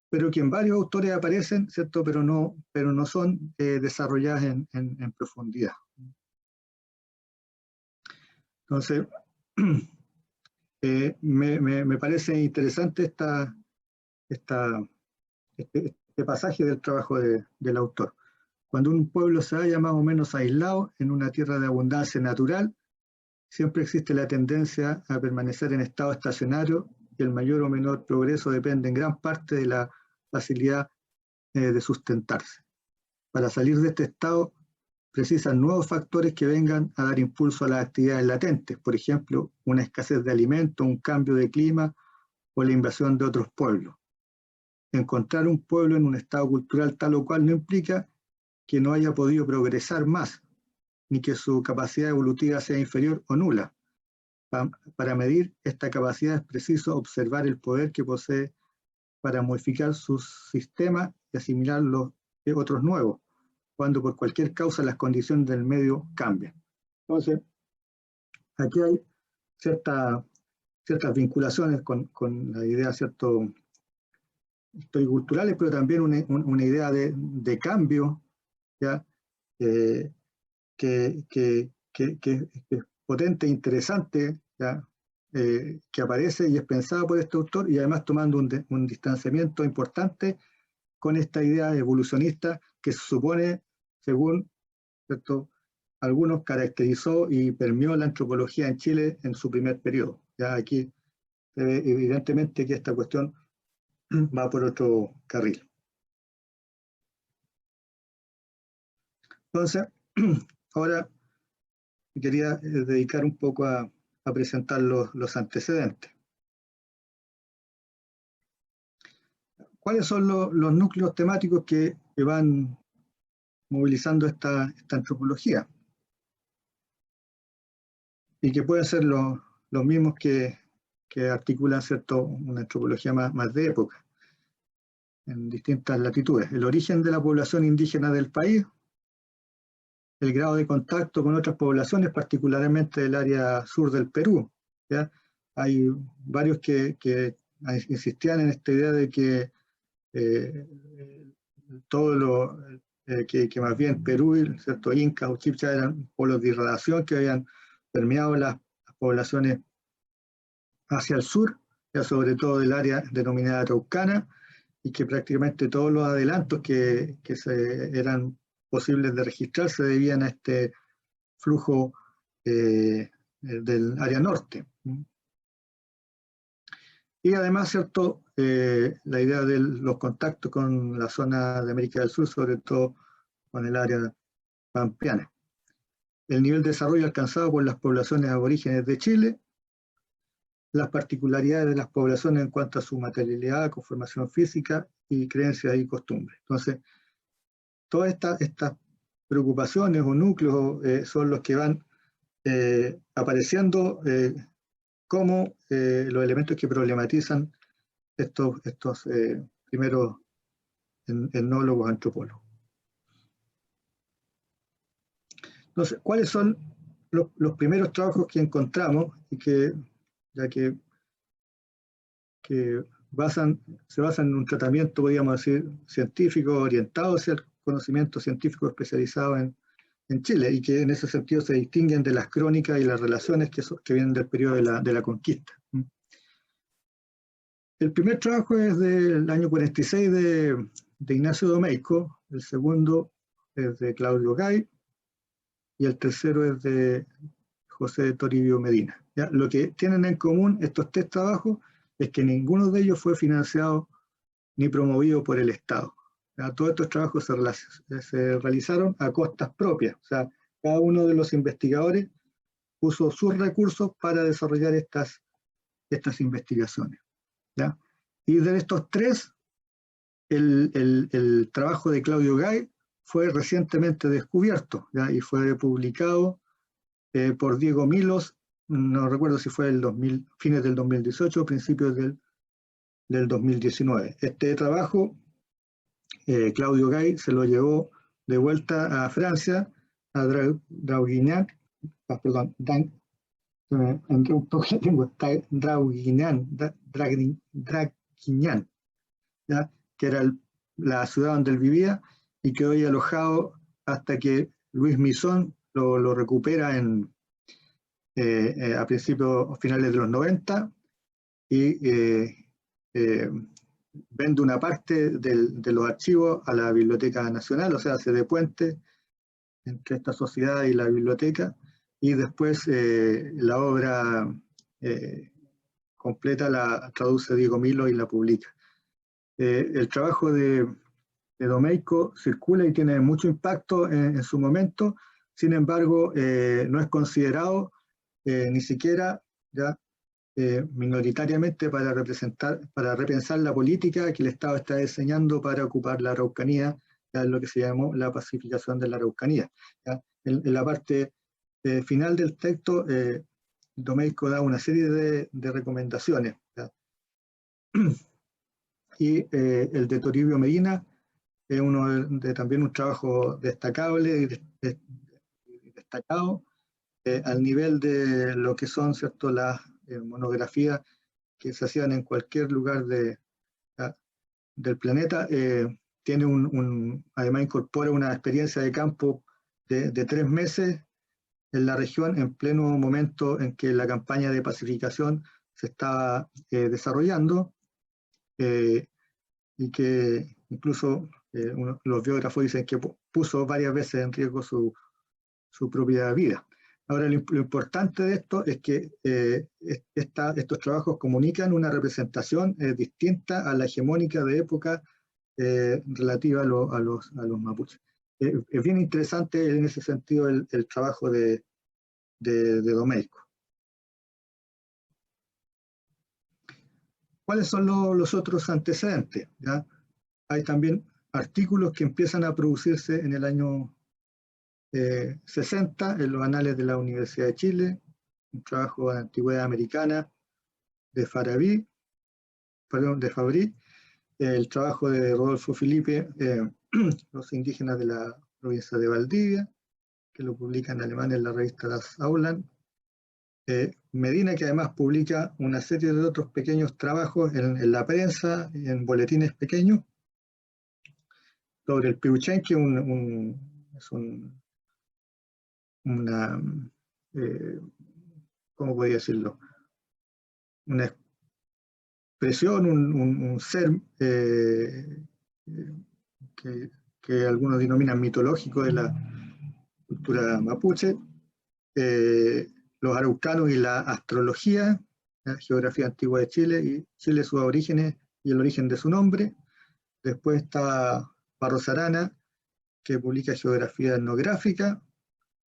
pero que en varios autores aparecen, ¿cierto? Pero no son desarrolladas en profundidad. Entonces, me parece interesante este pasaje del trabajo del autor. Cuando un pueblo se halla más o menos aislado en una tierra de abundancia natural, siempre existe la tendencia a permanecer en estado estacionario y el mayor o menor progreso depende en gran parte de la facilidad de sustentarse. Para salir de este estado precisan nuevos factores que vengan a dar impulso a las actividades latentes, por ejemplo, una escasez de alimentos, un cambio de clima o la invasión de otros pueblos. Encontrar un pueblo en un estado cultural tal o cual no implica que no haya podido progresar más, ni que su capacidad evolutiva sea inferior o nula. Para medir esta capacidad es preciso observar el poder que posee para modificar sus sistemas y asimilar los otros nuevos, cuando por cualquier causa las condiciones del medio cambian. Entonces, aquí hay ciertas vinculaciones con la idea, ¿cierto?, historiculturales, pero también una idea de cambio, ¿ya? Que es potente e interesante, ¿ya? Que aparece y es pensada por este autor, y además tomando un distanciamiento importante con esta idea evolucionista que se supone, según, ¿cierto?, algunos, caracterizó y permeó la antropología en Chile en su primer periodo. Ya aquí se ve evidentemente que esta cuestión va por otro carril. Entonces, ahora quería dedicar un poco a presentar los antecedentes. ¿Cuáles son los núcleos temáticos que van movilizando esta antropología? Y que pueden ser los mismos que articulan, ¿cierto?, una antropología más de época, en distintas latitudes. El origen de la población indígena del país, el grado de contacto con otras poblaciones, particularmente del área sur del Perú, ¿ya? Hay varios que insistían en esta idea de que todo lo que más bien Perú, ¿cierto?, Inca o Chibcha eran polos de irradiación que habían permeado las poblaciones hacia el sur, ya sobre todo del área denominada Araucana, y que prácticamente todos los adelantos que eran posibles de registrar se debían a este flujo del área norte. Y además, ¿cierto?, la idea de los contactos con la zona de América del Sur, sobre todo con el área pampeana. El nivel de desarrollo alcanzado por las poblaciones aborígenes de Chile, las particularidades de las poblaciones en cuanto a su materialidad, conformación física y creencias y costumbres. Entonces, todas estas preocupaciones o núcleos son los que van apareciendo como los elementos que problematizan estos primeros etnólogos, antropólogos. Entonces, ¿cuáles son los primeros trabajos que encontramos y que se basan en un tratamiento, podríamos decir, científico, orientado hacia el conocimiento científico especializado en Chile, y que en ese sentido se distinguen de las crónicas y las relaciones que vienen del periodo de la conquista? El primer trabajo es del año 46 de Ignacio Domeyko, el segundo es de Claudio Gay, y el tercero es de José Toribio Medina. ¿Ya? Lo que tienen en común estos tres trabajos es que ninguno de ellos fue financiado ni promovido por el Estado. Todos estos trabajos se realizaron a costas propias, o sea, cada uno de los investigadores puso sus recursos para desarrollar estas investigaciones, ¿ya? Y de estos tres, el trabajo de Claudio Gay fue recientemente descubierto, ¿ya? Y fue publicado por Diego Milos, no recuerdo si fue fines del 2018 o principios del 2019. Este trabajo, Claudio Gay se lo llevó de vuelta a Francia, a Draguignan, Draguignan, ¿ya? Que era la ciudad donde él vivía, y quedó ahí alojado hasta que Luis Misson lo recupera a principios finales de los 90 y vende una parte de los archivos a la Biblioteca Nacional, o sea, hace de puente entre esta sociedad y la biblioteca, y después la obra completa la traduce Diego Milo y la publica. El trabajo de Domeyko circula y tiene mucho impacto en su momento, sin embargo, no es considerado ni siquiera ya minoritariamente para repensar la política que el Estado está diseñando para ocupar la Araucanía, ya lo que se llamó la pacificación de la Araucanía. ¿Ya? En la parte final del texto, Domeyko da una serie de recomendaciones, ¿ya? Y el de Toribio Medina es también un trabajo destacable y destacado al nivel de lo que son, ¿cierto?, las monografías que se hacían en cualquier lugar del planeta. Tiene además incorpora una experiencia de campo de 3 meses en la región, en pleno momento en que la campaña de pacificación se estaba desarrollando, y que incluso los biógrafos dicen que puso varias veces en riesgo su propia vida. Ahora, lo importante de esto es que estos trabajos comunican una representación distinta a la hegemónica de época relativa a los mapuches. Es bien interesante en ese sentido el trabajo de Domeyko. ¿Cuáles son los otros antecedentes? ¿Ya? Hay también artículos que empiezan a producirse en el año 60 en los anales de la Universidad de Chile, un trabajo de antigüedad americana de Fabry, el trabajo de Rodolfo Felipe, los indígenas de la provincia de Valdivia, que lo publica en alemán en la revista Das Auland. Medina, que además publica una serie de otros pequeños trabajos en la prensa, en boletines pequeños, sobre el Piuchen, que es una, ¿cómo podría decirlo? Una expresión, un ser que algunos denominan mitológico de la cultura mapuche, los araucanos y la astrología, la geografía antigua de Chile, y Chile, sus orígenes y el origen de su nombre. Después está Barros Arana, que publica geografía etnográfica,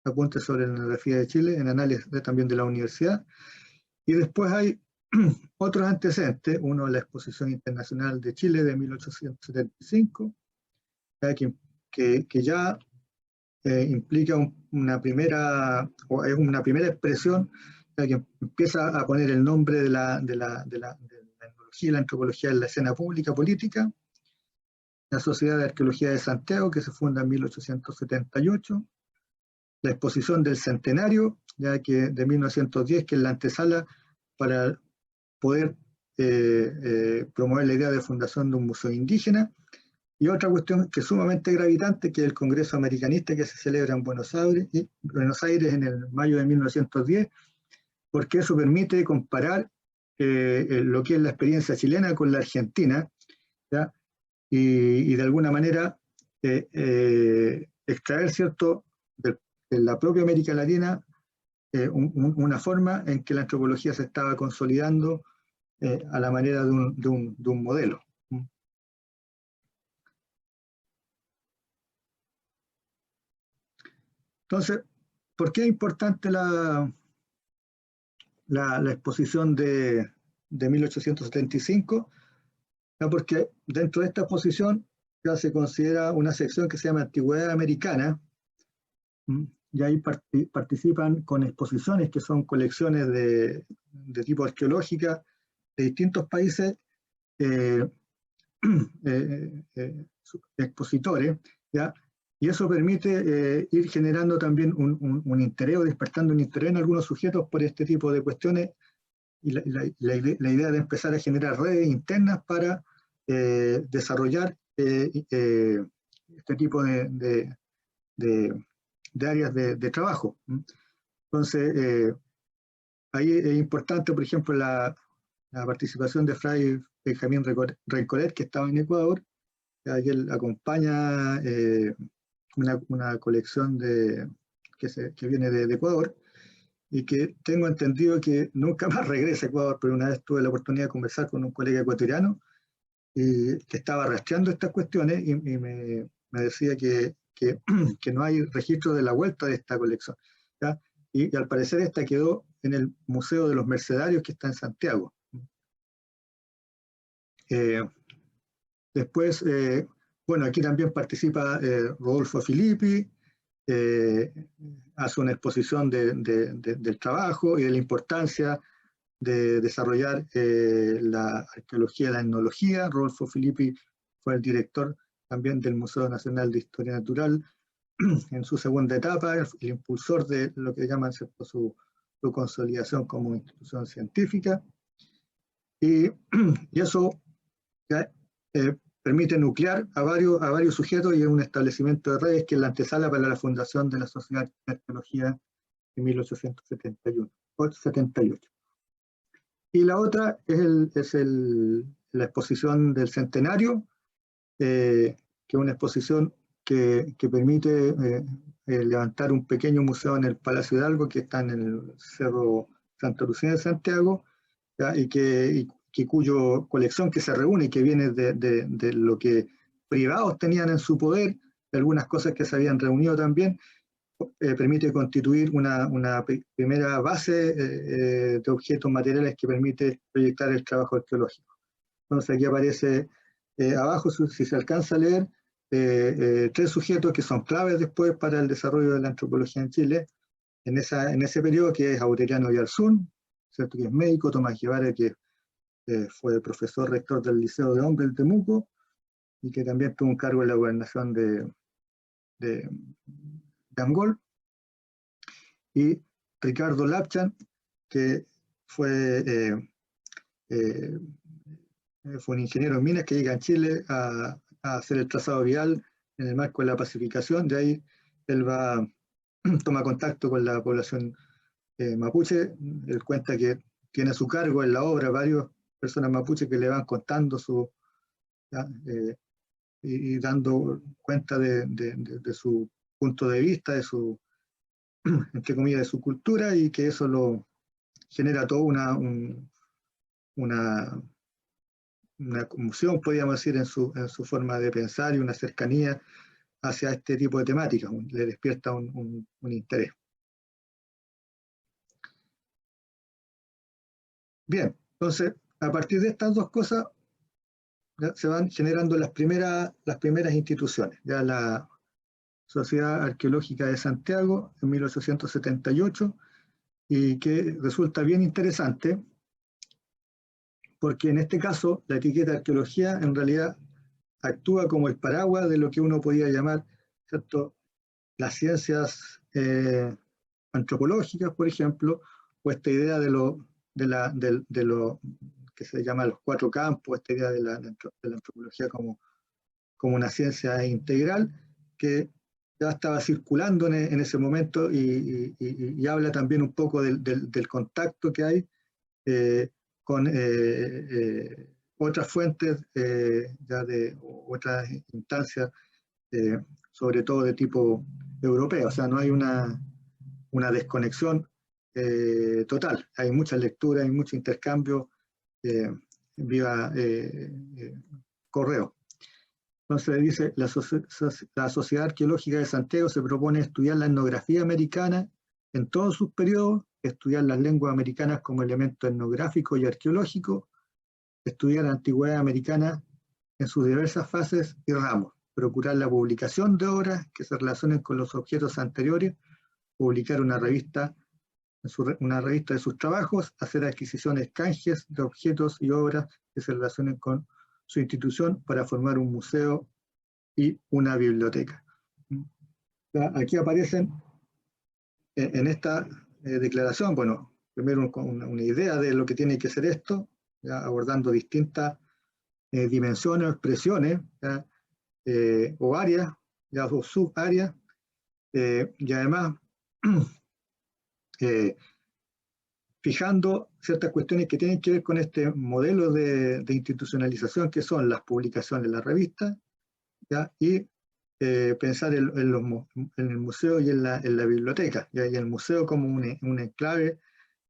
apuntes sobre la etnografía de Chile, en análisis también de la universidad. Y después hay otros antecedentes, uno la Exposición Internacional de Chile de 1875, que ya implica una primera expresión que empieza a poner el nombre de la etnología y la antropología en la escena pública política. La Sociedad de Arqueología de Santiago, que se funda en 1878, la Exposición del Centenario, ya que de 1910, que es la antesala para poder promover la idea de fundación de un museo indígena. Y otra cuestión que es sumamente gravitante, que es el Congreso Americanista, que se celebra en Buenos Aires en el mayo de 1910, porque eso permite comparar lo que es la experiencia chilena con la argentina, ¿ya? Y de alguna manera extraer, ¿cierto?, de la propia América Latina una forma en que la antropología se estaba consolidando a la manera de un modelo. Entonces, ¿por qué es importante la exposición de 1875? No, porque dentro de esta exposición ya se considera una sección que se llama Antigüedad Americana, y ahí participan con exposiciones que son colecciones de tipo arqueológica de distintos países, eh, expositores, ¿ya? Y eso permite ir generando también un interés o despertando un interés en algunos sujetos por este tipo de cuestiones, y la idea de empezar a generar redes internas para desarrollar este tipo de áreas de trabajo. Entonces, ahí es importante, por ejemplo, la participación de Fray Benjamín Rencoret, que estaba en Ecuador. Ahí él acompaña una colección que viene de Ecuador, y que tengo entendido que nunca más regresa a Ecuador, pero una vez tuve la oportunidad de conversar con un colega ecuatoriano y que estaba rastreando estas cuestiones, y me decía que no hay registro de la vuelta de esta colección, ¿ya? Y al parecer esta quedó en el Museo de los Mercedarios, que está en Santiago. Eh, Después, bueno, aquí también participa Rodolfo Filippi, hace una exposición del trabajo y de la importancia de desarrollar la arqueología y la etnología. Rodolfo Filippi fue el director también del Museo Nacional de Historia Natural en su segunda etapa, el impulsor de lo que llaman su consolidación como institución científica. Y eso ya, permite nuclear a varios sujetos, y es un establecimiento de redes que es la antesala para la fundación de la Sociedad de Arqueología en 1878. Y la otra es la exposición del centenario, que es una exposición que permite levantar un pequeño museo en el Palacio Hidalgo, que está en el Cerro Santa Lucía de Santiago, ¿ya? Cuyo colección que se reúne y que viene de lo que privados tenían en su poder, de algunas cosas que se habían reunido también, permite constituir una primera base de objetos materiales que permite proyectar el trabajo arqueológico. Entonces aquí aparece abajo, si se alcanza a leer, tres sujetos que son claves después para el desarrollo de la antropología en Chile en ese periodo, que es Aureliano Yarzún, ¿cierto?, que es médico; Tomás Guevara, que fue profesor rector del Liceo de Hombres de Temuco, y que también tuvo un cargo en la gobernación de Angol; y Ricardo Lapchan, que fue, eh, fue un ingeniero en minas que llega a Chile a hacer el trazado vial en el marco de la pacificación. De ahí él toma contacto con la población mapuche. Él cuenta que tiene a su cargo en la obra varias personas mapuches que le van contando y dando cuenta de su punto de vista, entre comillas, de su cultura, y que eso lo genera toda una conmoción, podríamos decir, en su forma de pensar, y una cercanía hacia este tipo de temáticas. Le despierta un interés. Bien, entonces, a partir de estas dos cosas ya se van generando las primeras instituciones. Ya la Sociedad Arqueológica de Santiago en 1878, y que resulta bien interesante porque en este caso la etiqueta arqueología en realidad actúa como el paraguas de lo que uno podía llamar, ¿cierto?, las ciencias antropológicas, por ejemplo, o esta idea de lo que se llama los cuatro campos, esta idea de la antropología como una ciencia integral, que ya estaba circulando en ese momento, y habla también un poco del contacto que hay con otras fuentes, ya de otras instancias, sobre todo de tipo europeo. O sea, no hay una desconexión total. Hay mucha lectura, hay mucho intercambio vía correo. Entonces dice, la Sociedad Arqueológica de Santiago se propone estudiar la etnografía americana en todos sus periodos, estudiar las lenguas americanas como elemento etnográfico y arqueológico, estudiar la antigüedad americana en sus diversas fases y ramos, procurar la publicación de obras que se relacionen con los objetos anteriores, publicar una revista de sus trabajos, hacer adquisiciones, canjes de objetos y obras que se relacionen con su institución para formar un museo y una biblioteca. Aquí aparecen en esta declaración, bueno, primero una idea de lo que tiene que ser esto, ya abordando distintas dimensiones o expresiones, ya, o áreas, ya, o subáreas, y además fijando ciertas cuestiones que tienen que ver con este modelo de institucionalización que son las publicaciones en la revista, ¿ya? Y pensar en el museo y en la biblioteca, ¿ya? Y el museo como un enclave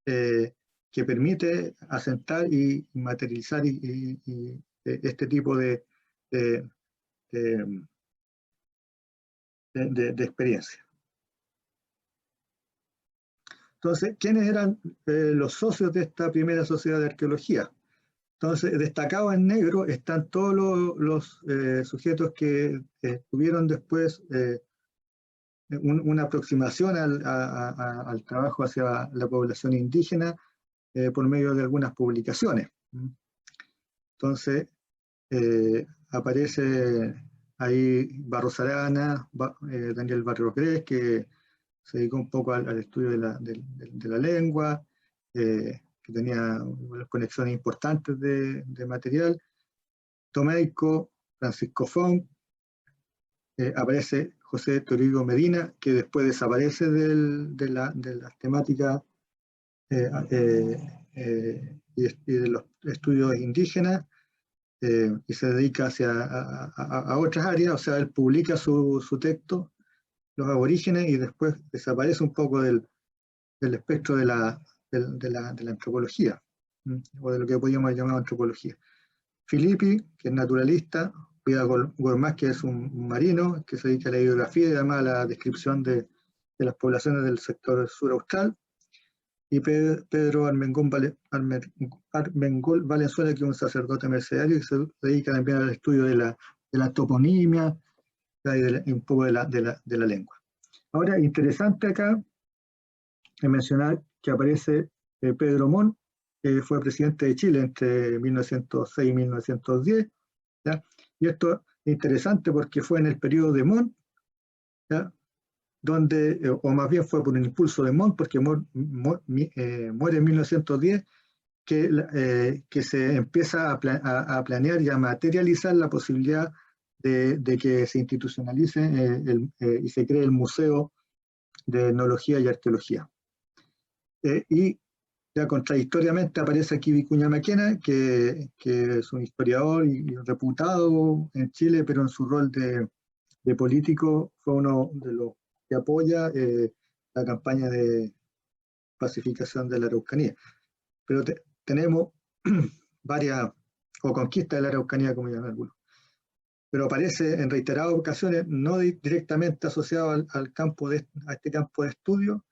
que permite asentar y materializar este tipo de experiencia. Entonces, ¿quiénes eran los socios de esta primera sociedad de arqueología? Entonces, destacados en negro están todos los sujetos que tuvieron después una aproximación al trabajo hacia la población indígena por medio de algunas publicaciones. Entonces, aparece ahí Barros Arana, Daniel Barrio Cres, que se dedicó un poco al estudio de la lengua, que tenía conexiones importantes de material. Tomeico, Francisco Font, aparece José Toribio Medina, que después desaparece de las temáticas y de los estudios indígenas, y se dedica a otras áreas, o sea, él publica su texto, los aborígenes, y después desaparece un poco del espectro de la antropología, o de lo que podríamos llamar antropología. Filippi, que es naturalista, Vida Gormaz, que es un marino, que se dedica a la hidrografía y además a la descripción de las poblaciones del sector sur austral, y Pedro Armengol Valenzuela, que es un sacerdote mercedario que se dedica también al estudio de la toponimia y un poco de la lengua. Ahora, interesante acá mencionar que aparece Pedro Montt, que fue presidente de Chile entre 1906 y 1910, ¿ya? Y esto es interesante porque fue en el periodo de Montt, ¿ya? Donde, o más bien fue por un impulso de Montt, porque muere en 1910, que se empieza a planear y a materializar la posibilidad de que se institucionalice y se cree el Museo de Etnología y Arqueología. Y ya contradictoriamente aparece aquí Vicuña Maquena, que es un historiador y reputado en Chile, pero en su rol de político fue uno de los que apoya la campaña de pacificación de la Araucanía. Pero tenemos varias, o conquistas de la Araucanía, como llaman algunos. Pero aparece en reiteradas ocasiones, no directamente asociado a este campo de estudio,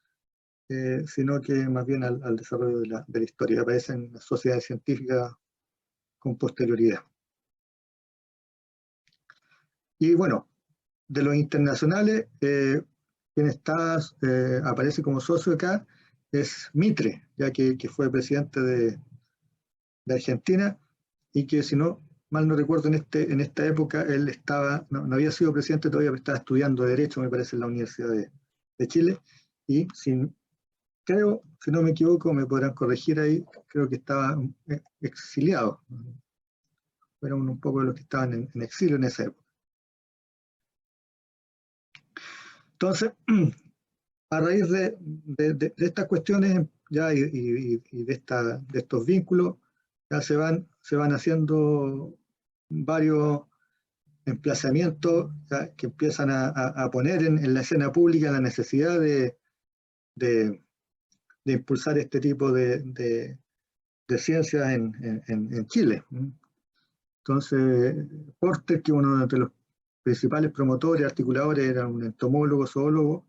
sino que más bien al desarrollo de la historia. Aparece en las sociedades científicas con posterioridad. Y bueno, de los internacionales, quien aparece como socio acá es Mitre, ya que fue presidente de Argentina, y que si no mal no recuerdo en esta época él no había sido presidente todavía, pero estaba estudiando Derecho, me parece, en la Universidad de Chile, y creo, si no me equivoco, me podrán corregir ahí, creo que estaba exiliado. Fueron un poco de los que estaban en exilio en esa época. Entonces, a raíz de estas cuestiones ya y de estos vínculos, ya se van haciendo varios emplazamientos que empiezan a poner en la escena pública la necesidad de impulsar este tipo de ciencias en Chile. Entonces, Porter, que uno de los principales promotores, articuladores, era un entomólogo, zoólogo,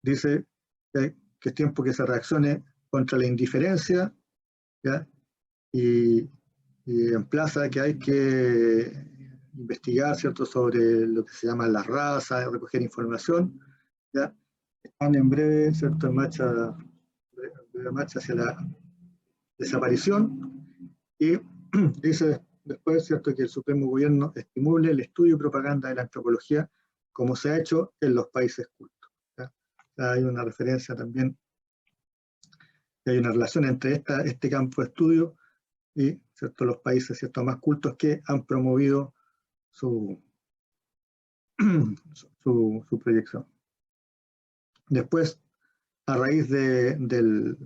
dice que es tiempo que se reaccione contra la indiferencia, ¿ya? Y, y emplaza que hay que investigar, ¿cierto?, sobre lo que se llama las razas, recoger información, ¿ya? Están en breve, ¿cierto?, breve marcha hacia la desaparición, y dice después, ¿cierto?, que el Supremo Gobierno estimule el estudio y propaganda de la antropología como se ha hecho en los países cultos, ¿ya? Hay una referencia también, hay una relación entre este campo de estudio y, ¿cierto?, los países, ¿cierto?, más cultos que han promovido su, su proyección. Después, a raíz del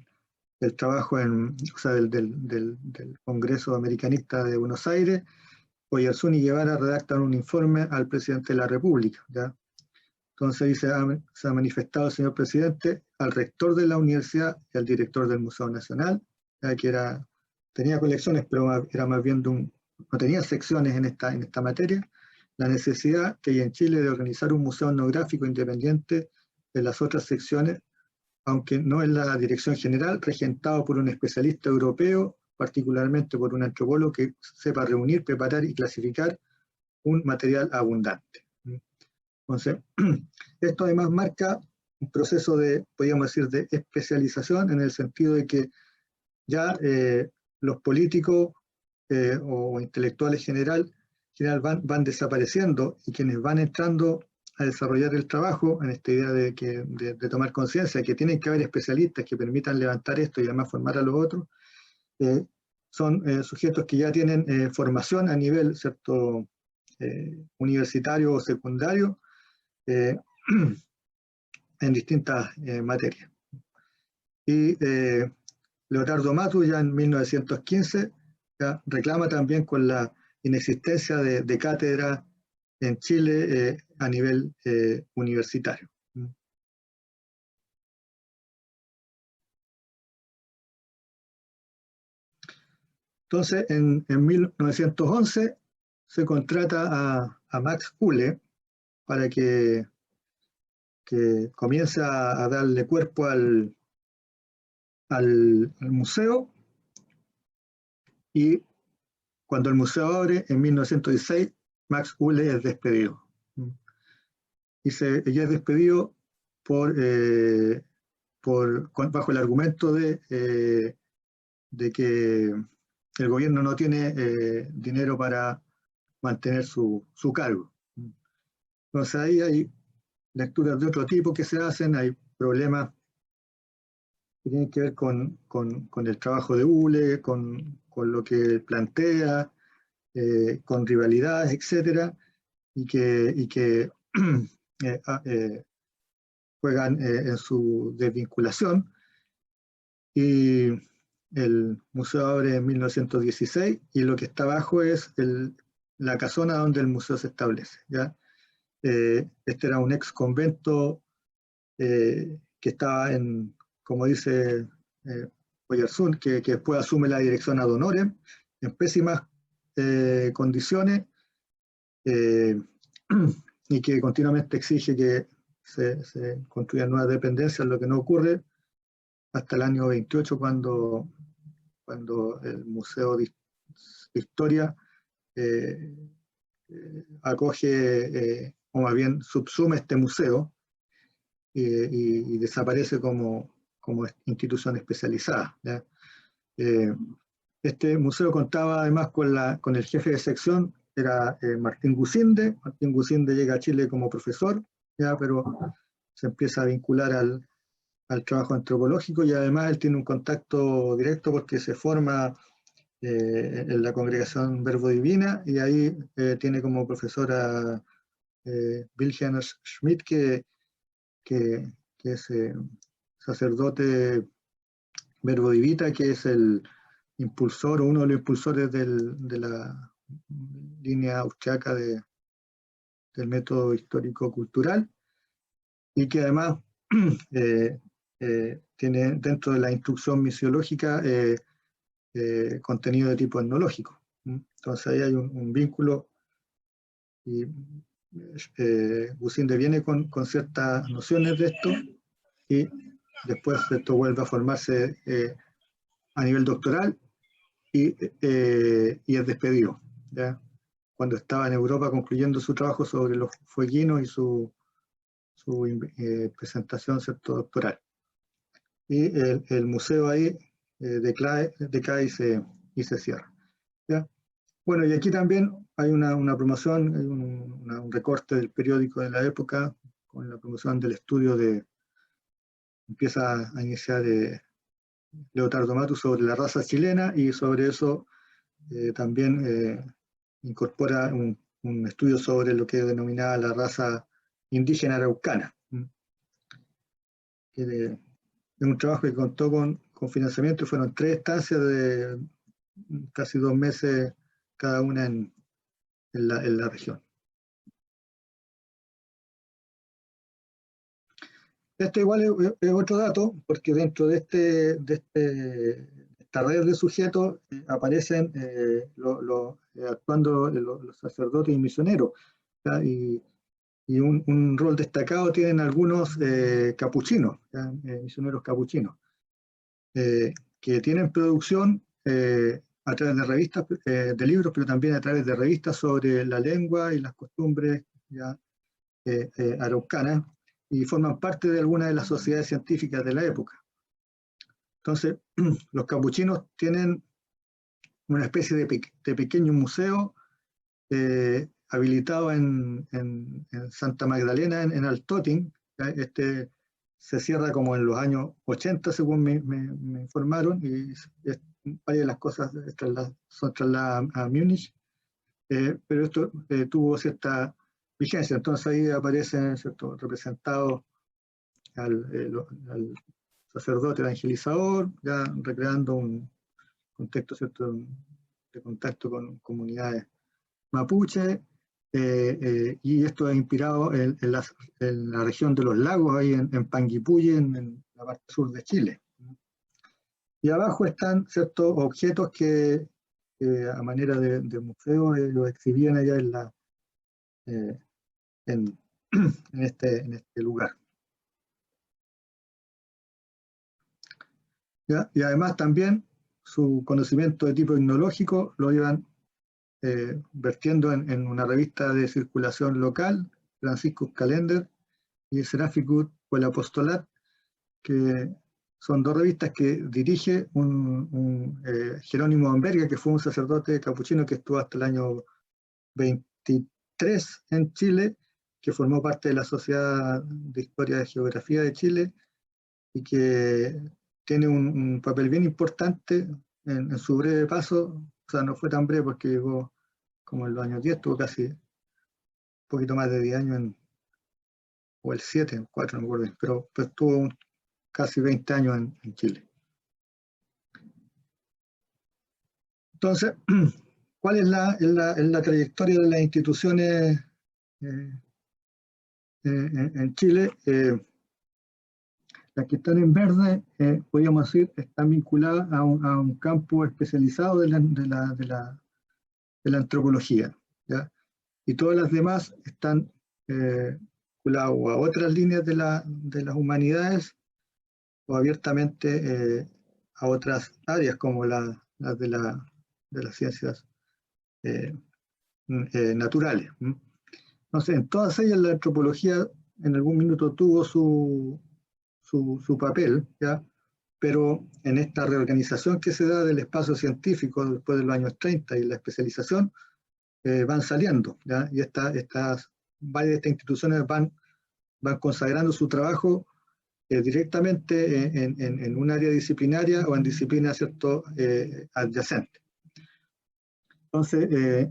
trabajo o sea, del Congreso Americanista de Buenos Aires, Oyarzún y Guevara redactan un informe al presidente de la República, ¿ya? Entonces dice, se ha manifestado el señor presidente al rector de la universidad y al director del Museo Nacional, ya que tenía colecciones, pero era más bien no tenía secciones en esta materia, la necesidad que hay en Chile de organizar un museo etnográfico independiente de las otras secciones, aunque no en la dirección general, regentado por un especialista europeo, particularmente por un antropólogo que sepa reunir, preparar y clasificar un material abundante. Entonces, esto además marca un proceso podríamos decir, de especialización, en el sentido de que ya los políticos o intelectuales general van desapareciendo, y quienes van entrando a desarrollar el trabajo en esta idea de tomar conciencia, que tienen que haber especialistas que permitan levantar esto y además formar a los otros, son sujetos que ya tienen formación a nivel, ¿cierto?, universitario o secundario, en distintas materias. Y Leonardo Matus ya en 1915 ya reclama también con la inexistencia de cátedra en Chile a nivel universitario. Entonces, en 1911 se contrata a Max Uhle para que comience a darle cuerpo al museo, y cuando el museo abre en 1916, Max Uhle es despedido. Y es despedido bajo el argumento de que el gobierno no tiene dinero para mantener su cargo. Entonces ahí hay lecturas de otro tipo que se hacen, hay problemas que tienen que ver con el trabajo de Uhle, con lo que plantea, con rivalidades, etcétera, y que juegan en su desvinculación. Y el museo abre en 1916, y lo que está abajo es la casona donde el museo se establece, ¿ya? Este era un ex convento que estaba como dice Oyarzún, que después asume la dirección ad honorem, en pésimas condiciones, y que continuamente exige que se construyan nuevas dependencias, lo que no ocurre hasta el año 28, cuando el Museo de Historia acoge, o más bien subsume este museo, y desaparece como institución especializada, ¿ya? Este museo contaba además con el jefe de sección, era Martín Gusinde. Martín Gusinde llega a Chile como profesor, ¿ya? Pero se empieza a vincular al trabajo antropológico, y además él tiene un contacto directo porque se forma en la congregación Verbo Divina, y ahí tiene como profesora Wilhelm Schmidt, que es sacerdote Verbo Divita, que es el impulsor, o uno de los impulsores de la línea austriaca del método histórico-cultural, y que además tiene dentro de la instrucción misiológica contenido de tipo etnológico. Entonces ahí hay un vínculo, y Businde viene con ciertas nociones de esto, y después esto vuelve a formarse a nivel doctoral, y es despedido, ¿ya? Cuando estaba en Europa concluyendo su trabajo sobre los fueguinos y su presentación, ¿cierto?, doctoral. Y el museo ahí decae y se cierra, ¿ya? Bueno, y aquí también hay una promoción, hay un recorte del periódico de la época, con la promoción del estudio empieza a iniciar Leotardo Matus sobre la raza chilena, y sobre eso también incorpora un estudio sobre lo que denominaba la raza indígena araucana. Es un trabajo que contó con financiamiento, fueron 3 estancias de casi 2 meses cada una en la región. Este igual es otro dato, porque dentro de esta red de sujetos aparecen actuando los sacerdotes y misioneros, ¿ya? Y un rol destacado tienen algunos capuchinos, misioneros capuchinos, que tienen producción a través de revistas, de libros, pero también a través de revistas sobre la lengua y las costumbres, ¿ya?, araucanas, y forman parte de algunas de las sociedades científicas de la época. Entonces, los capuchinos tienen una especie de pequeño museo habilitado en Santa Magdalena, en Altotin. Este se cierra como en los años 80, según me informaron, y varias de las cosas son trasladadas a Múnich, pero esto tuvo cierta vigencia. Entonces ahí aparecen, ¿cierto?, representados al sacerdote evangelizador, ya recreando un contexto, ¿cierto?, de contacto con comunidades mapuche, y esto es inspirado en la región de los lagos, ahí en Panguipulli, en la parte sur de Chile. Y abajo están ciertos objetos que a manera de museo los exhibían allá en este lugar. ¿Ya? Y además también su conocimiento de tipo etnológico lo iban vertiendo en una revista de circulación local, Franciscus Calender y Seraficut o el Apostolat, que son 2 revistas que dirige Jerónimo Amberga, que fue un sacerdote capuchino que estuvo hasta el año 23 en Chile, que formó parte de la Sociedad de Historia y Geografía de Chile, y que tiene un papel bien importante en su breve paso. O sea, no fue tan breve porque llegó como en los años 10, tuvo casi un poquito más de 10 años, o el 7, el 4, no me acuerdo, pero pues estuvo casi 20 años en Chile. Entonces, ¿cuál es la trayectoria de las instituciones en Chile? Las que están en verde, podríamos decir, están vinculadas a un campo especializado de la antropología, ¿ya? Y todas las demás están vinculadas a otras líneas de las humanidades, o abiertamente a otras áreas como las de las ciencias naturales. Entonces, en todas ellas la antropología en algún minuto tuvo su papel, ¿ya? Pero en esta reorganización que se da del espacio científico después de los años 30 y la especialización, van saliendo, ¿ya? Y varias de estas instituciones van consagrando su trabajo directamente en un área disciplinaria o en disciplinas, ¿cierto?, adyacentes. Entonces,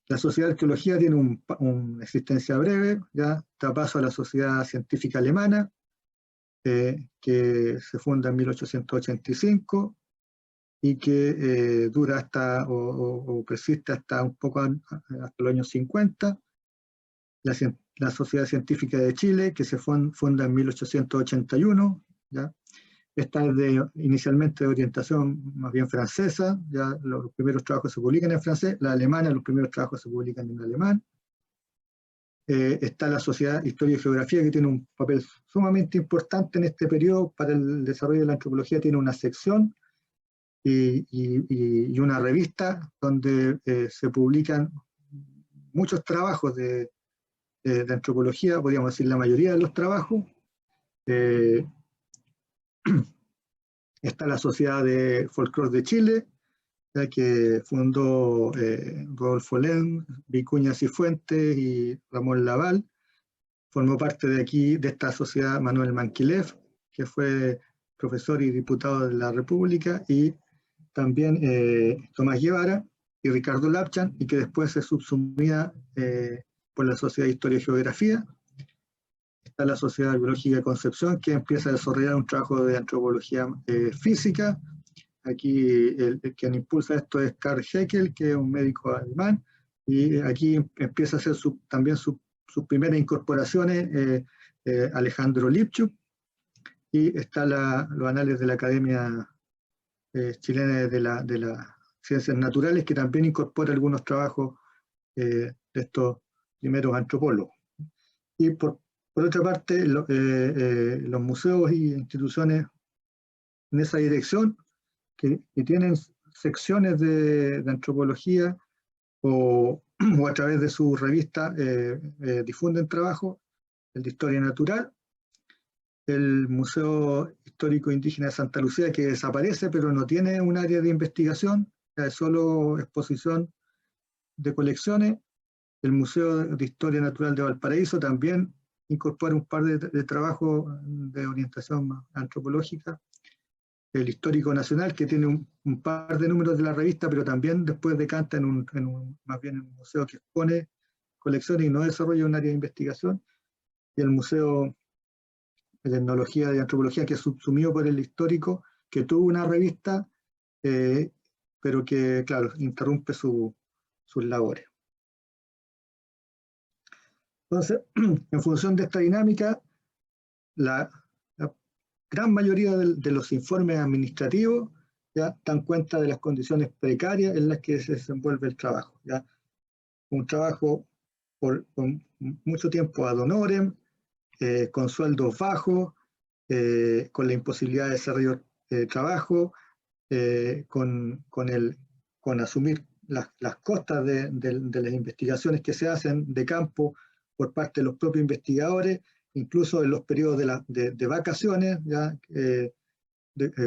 la Sociedad de Arqueología tiene una existencia breve, ya da paso a la Sociedad Científica Alemana, que se funda en 1885 y que dura hasta o persiste hasta un poco hasta los años 50. La Sociedad Científica de Chile, que se funda en 1881, ¿ya? esta es inicialmente de orientación más bien francesa, ya los primeros trabajos se publican en francés, la alemana, los primeros trabajos se publican en alemán. Está la Sociedad Historia y Geografía, que tiene un papel sumamente importante en este periodo para el desarrollo de la antropología, tiene una sección y una revista donde se publican muchos trabajos de antropología, podríamos decir la mayoría de los trabajos. Está la Sociedad de Folclore de Chile, que fundó Rodolfo Lenz, Vicuña Cifuentes y Ramón Laval. Formó parte de aquí, de esta sociedad, Manuel Manquilev, que fue profesor y diputado de la República, y también Tomás Guevara y Ricardo Lapchan, y que después se subsumía por la Sociedad de Historia y Geografía. Está la Sociedad Biológica de Concepción, que empieza a desarrollar un trabajo de antropología física. Aquí quien impulsa esto es Karl Haeckel, que es un médico alemán, y aquí empieza a hacer también sus primeras incorporaciones Alejandro Lipchuk, y está los anales de la Academia Chilena de las Ciencias Naturales, que también incorpora algunos trabajos de estos primeros antropólogos. Y por otra parte, los museos y instituciones en esa dirección, que tienen secciones de antropología o a través de su revista difunden trabajo, el de Historia Natural, el Museo Histórico Indígena de Santa Lucía, que desaparece pero no tiene un área de investigación, es solo exposición de colecciones. El Museo de Historia Natural de Valparaíso también incorpora un par de trabajos de orientación antropológica. El Histórico Nacional, que tiene un par de números de la revista, pero también después decanta más bien en un museo que expone colecciones y no desarrolla un área de investigación. Y el Museo de Etnología y Antropología, que es subsumido por el Histórico, que tuvo una revista, pero que, claro, interrumpe sus labores. Entonces, en función de esta dinámica, la gran mayoría de los informes administrativos ya dan cuenta de las condiciones precarias en las que se desenvuelve el trabajo. ¿Ya? Un trabajo por mucho tiempo ad honorem, con sueldos bajos, con la imposibilidad de desarrollar trabajo, con asumir las costas de las investigaciones que se hacen de campo por parte de los propios investigadores, incluso en los periodos de vacaciones, ¿ya?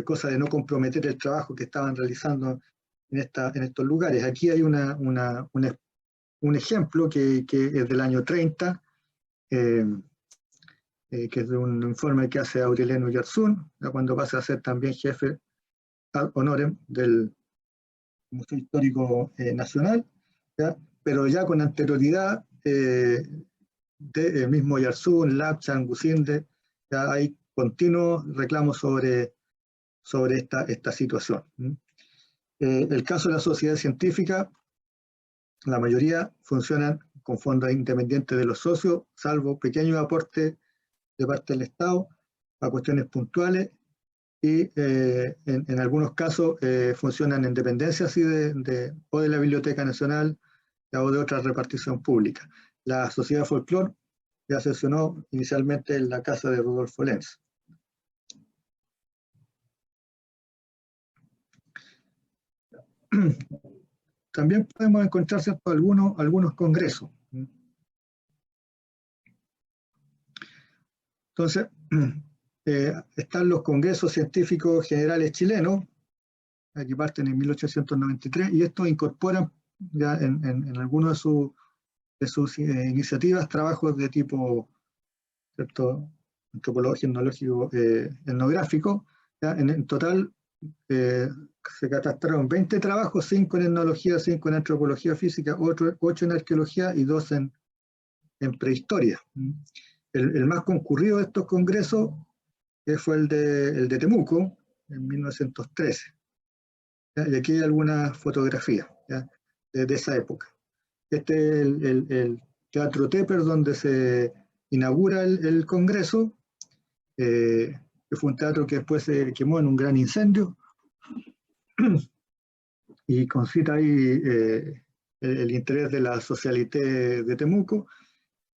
Cosa de no comprometer el trabajo que estaban realizando en estos lugares. Aquí hay un ejemplo que es del año 30, que es de un informe que hace Aureliano Yarzún, cuando pasa a ser también jefe ad honorem del Museo Histórico Nacional, ¿ya? Pero ya con anterioridad del mismo Yarzún, Lapchan, Gusinde, ya hay continuos reclamos sobre esta situación. El caso de la sociedad científica, la mayoría funcionan con fondos independientes de los socios, salvo pequeños aportes de parte del Estado a cuestiones puntuales, y en algunos casos funcionan en dependencia así o de la Biblioteca Nacional o de otra repartición pública. La Sociedad Folclore ya sesionó inicialmente en la casa de Rodolfo Lenz. También podemos encontrar algunos congresos. Entonces, están los congresos científicos generales chilenos, aquí parten en 1893, y estos incorporan ya en algunas de sus iniciativas trabajos de tipo, ¿cierto?, antropológico, etnológico, etnográfico. Ya, en total se catastraron 20 trabajos, 5 en etnología, 5 en antropología física, 8 en arqueología y 2 en prehistoria. El más concurrido de estos congresos fue el de Temuco, en 1913. ¿Ya? Y aquí hay algunas fotografías, ¿ya?, de esa época. Este es el Teatro Tepper, donde se inaugura el congreso. que fue un teatro que después se quemó en un gran incendio, y concita ahí el interés de la socialité de Temuco.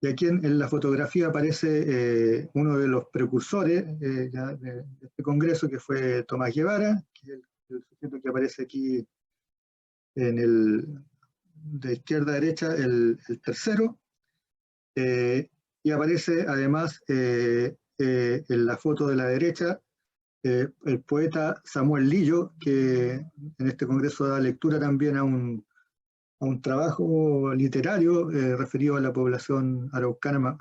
Y aquí en la fotografía aparece uno de los precursores de este congreso, que fue Tomás Guevara, que es el sujeto que aparece aquí de izquierda a derecha, el tercero. Y aparece además en la foto de la derecha el poeta Samuel Lillo, que en este congreso da lectura también a un trabajo literario referido a la población araucana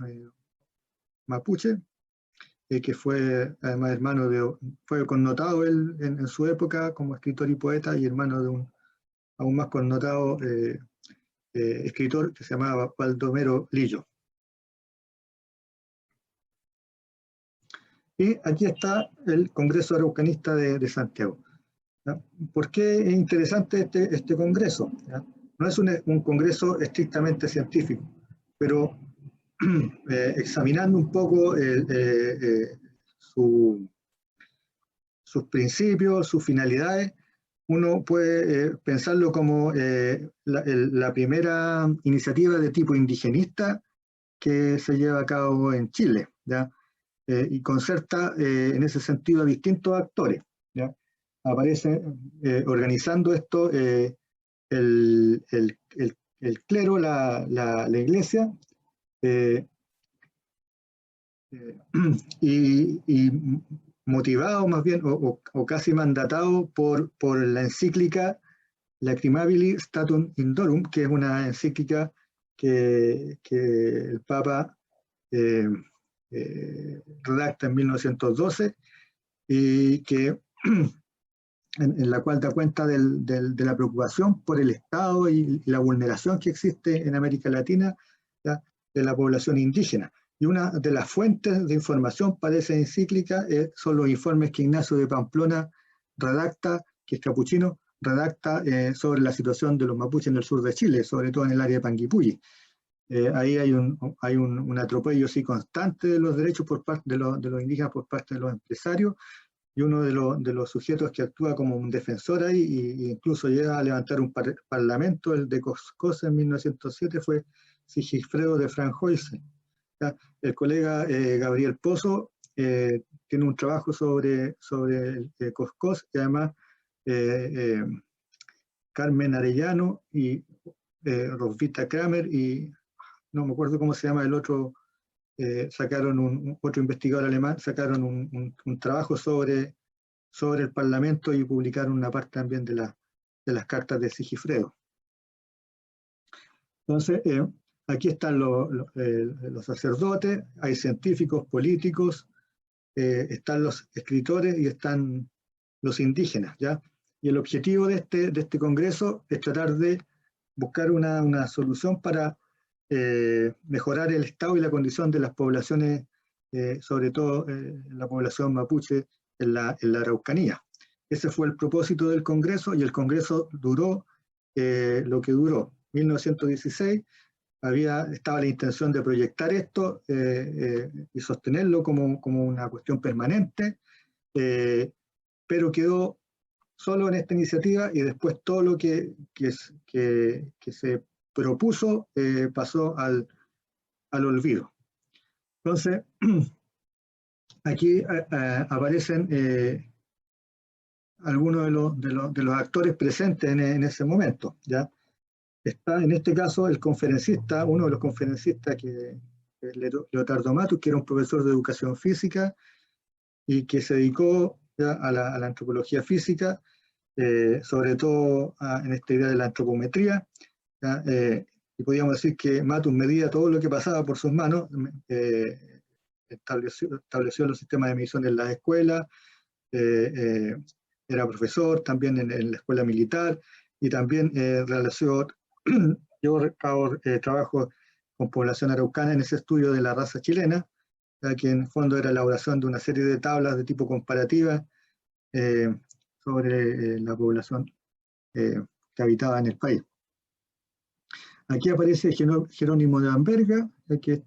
mapuche, que fue además fue connotado él en su época como escritor y poeta, y hermano de un aún más connotado escritor que se llamaba Baldomero Lillo. Y aquí está el Congreso Araucanista de Santiago. ¿Ya? ¿Por qué es interesante este congreso? ¿Ya? No es un congreso estrictamente científico, pero examinando un poco sus principios, sus finalidades, uno puede pensarlo como la primera iniciativa de tipo indigenista que se lleva a cabo en Chile, ¿ya? Y concerta en ese sentido a distintos actores, ¿ya? Aparece organizando esto el clero, la iglesia, eh, y motivado más bien, o casi mandatado por la encíclica Lacrimabili Statum Indorum, que es una encíclica que el Papa redacta en 1912, y que en la cual da cuenta de la preocupación por el Estado y la vulneración que existe en América Latina, ¿ya?, de la población indígena. Y una de las fuentes de información para esa encíclica son los informes que Ignacio de Pamplona redacta, que es capuchino, redacta sobre la situación de los mapuches en el sur de Chile, sobre todo en el área de Panguipulli. Ahí hay un atropello sí constante de los derechos por parte de los indígenas por parte de los empresarios, y uno de los sujetos que actúa como un defensor ahí, e incluso llega a levantar un parlamento, el de Coscosa en 1907, fue Sigifredo de Franjoise. ¿Ya? El colega Gabriel Pozo tiene un trabajo sobre Coscos, y además Carmen Arellano y Rosvita Kramer, y no me acuerdo cómo se llama el otro, sacaron otro investigador alemán, sacaron un trabajo sobre el Parlamento, y publicaron una parte también de las cartas de Sigifredo. Entonces, aquí están los sacerdotes, hay científicos, políticos, están los escritores y están los indígenas, ¿ya? Y el objetivo de este congreso es tratar de buscar una solución para mejorar el estado y la condición de las poblaciones, sobre todo la población mapuche en la Araucanía. Ese fue el propósito del congreso, y el congreso duró lo que duró. 1916 estaba la intención de proyectar esto y sostenerlo como una cuestión permanente, pero quedó solo en esta iniciativa, y después todo lo que se propuso pasó al olvido. Entonces, aquí aparecen algunos de los actores presentes en ese momento, ¿ya? Está en este caso el conferencista, uno de los conferencistas, que es Leotardo Matus, que era un profesor de educación física y que se dedicó ya a la antropología física, sobre todo en esta idea de la antropometría, ¿ya? Y podríamos decir que Matus medía todo lo que pasaba por sus manos, estableció los sistemas de medición en las escuelas, era profesor también en la escuela militar, y también llevó a cabo trabajo con población araucana en ese estudio de la raza chilena, ya que en el fondo era la elaboración de una serie de tablas de tipo comparativa sobre la población que habitaba en el país. Aquí aparece Jerónimo de Amberga, que es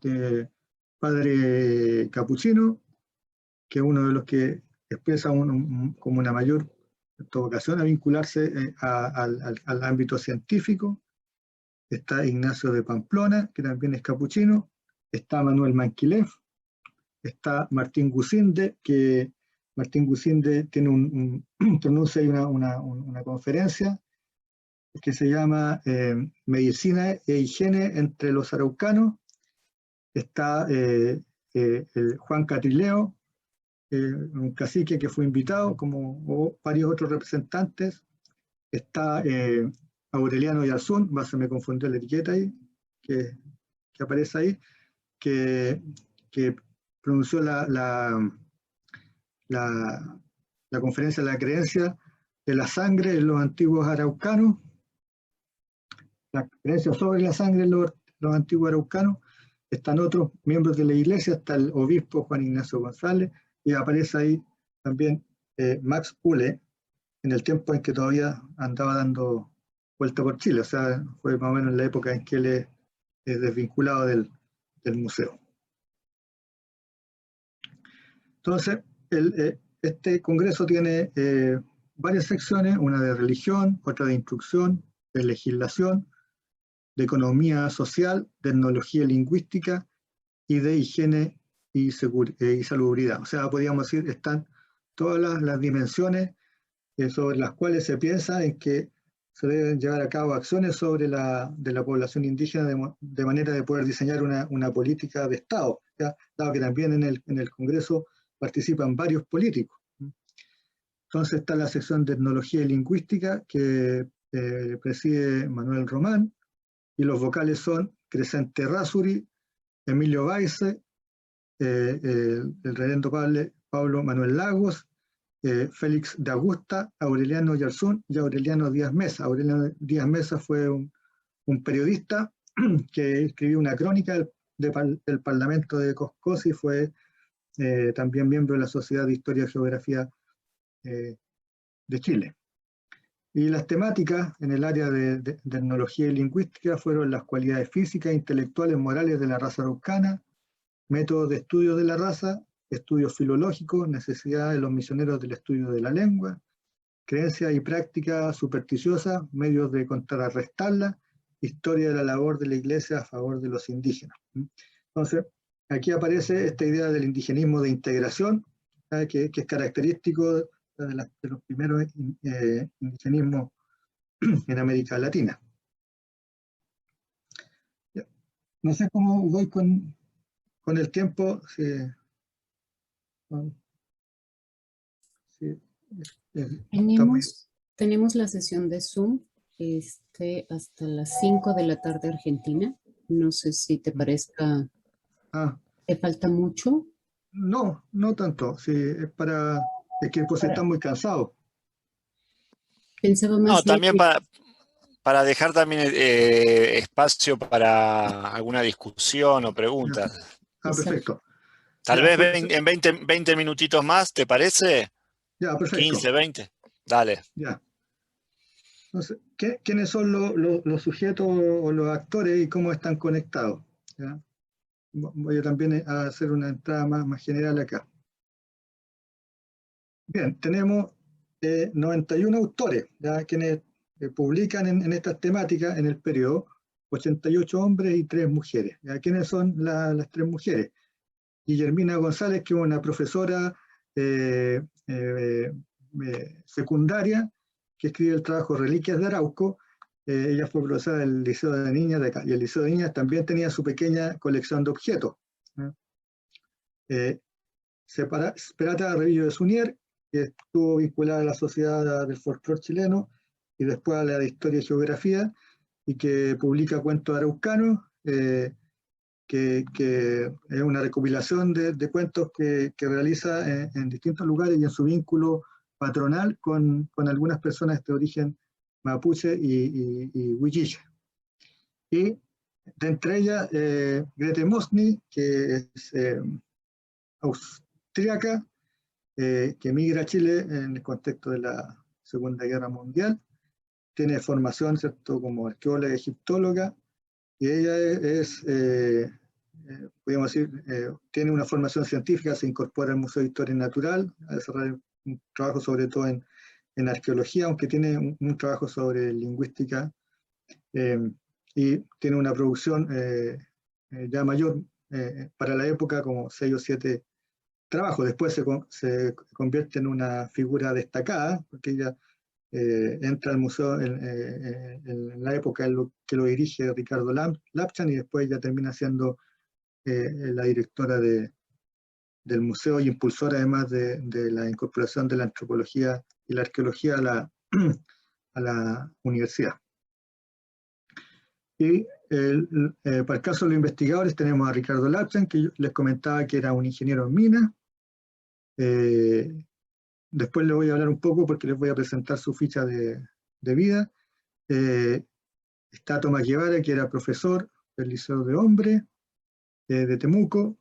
padre capuchino, que es uno de los que expresa como una mayor vocación a vincularse al ámbito científico. Está Ignacio de Pamplona, que también es capuchino. Está Manuel Manquilev. Está Martín Gusinde, que Martín Gusinde tiene pronuncia una conferencia que se llama Medicina e Higiene entre los araucanos. Está Juan Catrileo, un cacique que fue invitado, como varios otros representantes. Está Aureliano Yarzún, se me confundió la etiqueta ahí, que aparece ahí, que pronunció la conferencia de la creencia de la sangre en los antiguos araucanos, la creencia sobre la sangre en los antiguos araucanos. Están otros miembros de la iglesia, está el obispo Juan Ignacio González, y aparece ahí también Max Uhle, en el tiempo en que todavía andaba dando vuelta por Chile, o sea, fue más o menos en la época en que él es desvinculado del museo. Entonces, este congreso tiene varias secciones, una de religión, otra de instrucción, de legislación, de economía social, de etnología lingüística y de higiene y salubridad. O sea, podríamos decir, están todas las dimensiones sobre las cuales se piensa en que se deben llevar a cabo acciones de la población indígena de manera de poder diseñar una política de Estado, ¿ya? Dado que también en el Congreso participan varios políticos. Entonces está la sección de etnología y lingüística que preside Manuel Román, y los vocales son Crescente Razzuri, Emilio Baize, el reverendo Pablo Manuel Lagos, Félix de Augusta, Aureliano Yarzún y Aureliano Díaz Mesa. Aureliano Díaz Mesa fue un periodista que escribió una crónica del Parlamento de Coscosi, y fue también miembro de la Sociedad de Historia y Geografía de Chile. Y las temáticas en el área de etnología y lingüística fueron las cualidades físicas, intelectuales, morales de la raza araucana, métodos de estudio de la raza, estudios filológicos, necesidades de los misioneros del estudio de la lengua, creencias y prácticas supersticiosas, medios de contrarrestarla, historia de la labor de la Iglesia a favor de los indígenas. Entonces, aquí aparece esta idea del indigenismo de integración, que es característico de los primeros indigenismos en América Latina. No sé cómo voy con el tiempo. Tenemos la sesión de Zoom hasta las 5 de la tarde Argentina. No sé si te parezca. ¿Te falta mucho? No, no tanto. Sí, es que pues están muy cansados. Pensaba más. No, también para dejar también espacio para alguna discusión o preguntas. Perfecto. Tal vez en 20 minutitos más, ¿te parece? Ya, perfecto. 15, 20. Dale. Ya. Entonces, ¿quiénes son los sujetos o los actores y cómo están conectados? ¿Ya? Voy a también a hacer una entrada más general acá. Bien, tenemos 91 autores, ¿ya? Quienes publican en estas temáticas en el periodo, 88 hombres y 3 mujeres. ¿Ya? ¿Quiénes son las 3 mujeres? Guillermina González, que es una profesora secundaria, que escribe el trabajo Reliquias de Arauco. Ella fue profesora del Liceo de Niñas de acá, y el Liceo de Niñas también tenía su pequeña colección de objetos. Perata Revillo de Sunier, que estuvo vinculada a la Sociedad del Folclore Chileno y después a la de Historia y Geografía, y que publica cuentos araucanos, que es una recopilación de cuentos que realiza en distintos lugares y en su vínculo patronal con algunas personas de origen mapuche y huilliche. Y de entre ellas, Grete Mosny, que es austríaca, que emigra a Chile en el contexto de la Segunda Guerra Mundial, tiene formación, ¿cierto?, como arqueóloga y egiptóloga, y ella es podríamos decir, tiene una formación científica, se incorpora al Museo de Historia Natural, a desarrollar un trabajo sobre todo en arqueología, aunque tiene un trabajo sobre lingüística, y tiene una producción ya mayor para la época, como 6 o 7 trabajos. Después se convierte en una figura destacada, porque ella entra al museo en la época en que lo dirige Ricardo Lapchan, y después ya termina siendo la directora del museo y impulsora además de la incorporación de la antropología y la arqueología a la universidad. Y para el caso de los investigadores tenemos a Ricardo Lapchan, que yo les comentaba que era un ingeniero en minas. Después les voy a hablar un poco porque les voy a presentar su ficha de vida. Está Tomás Guevara, que era profesor del Liceo de Hombres de Temuco,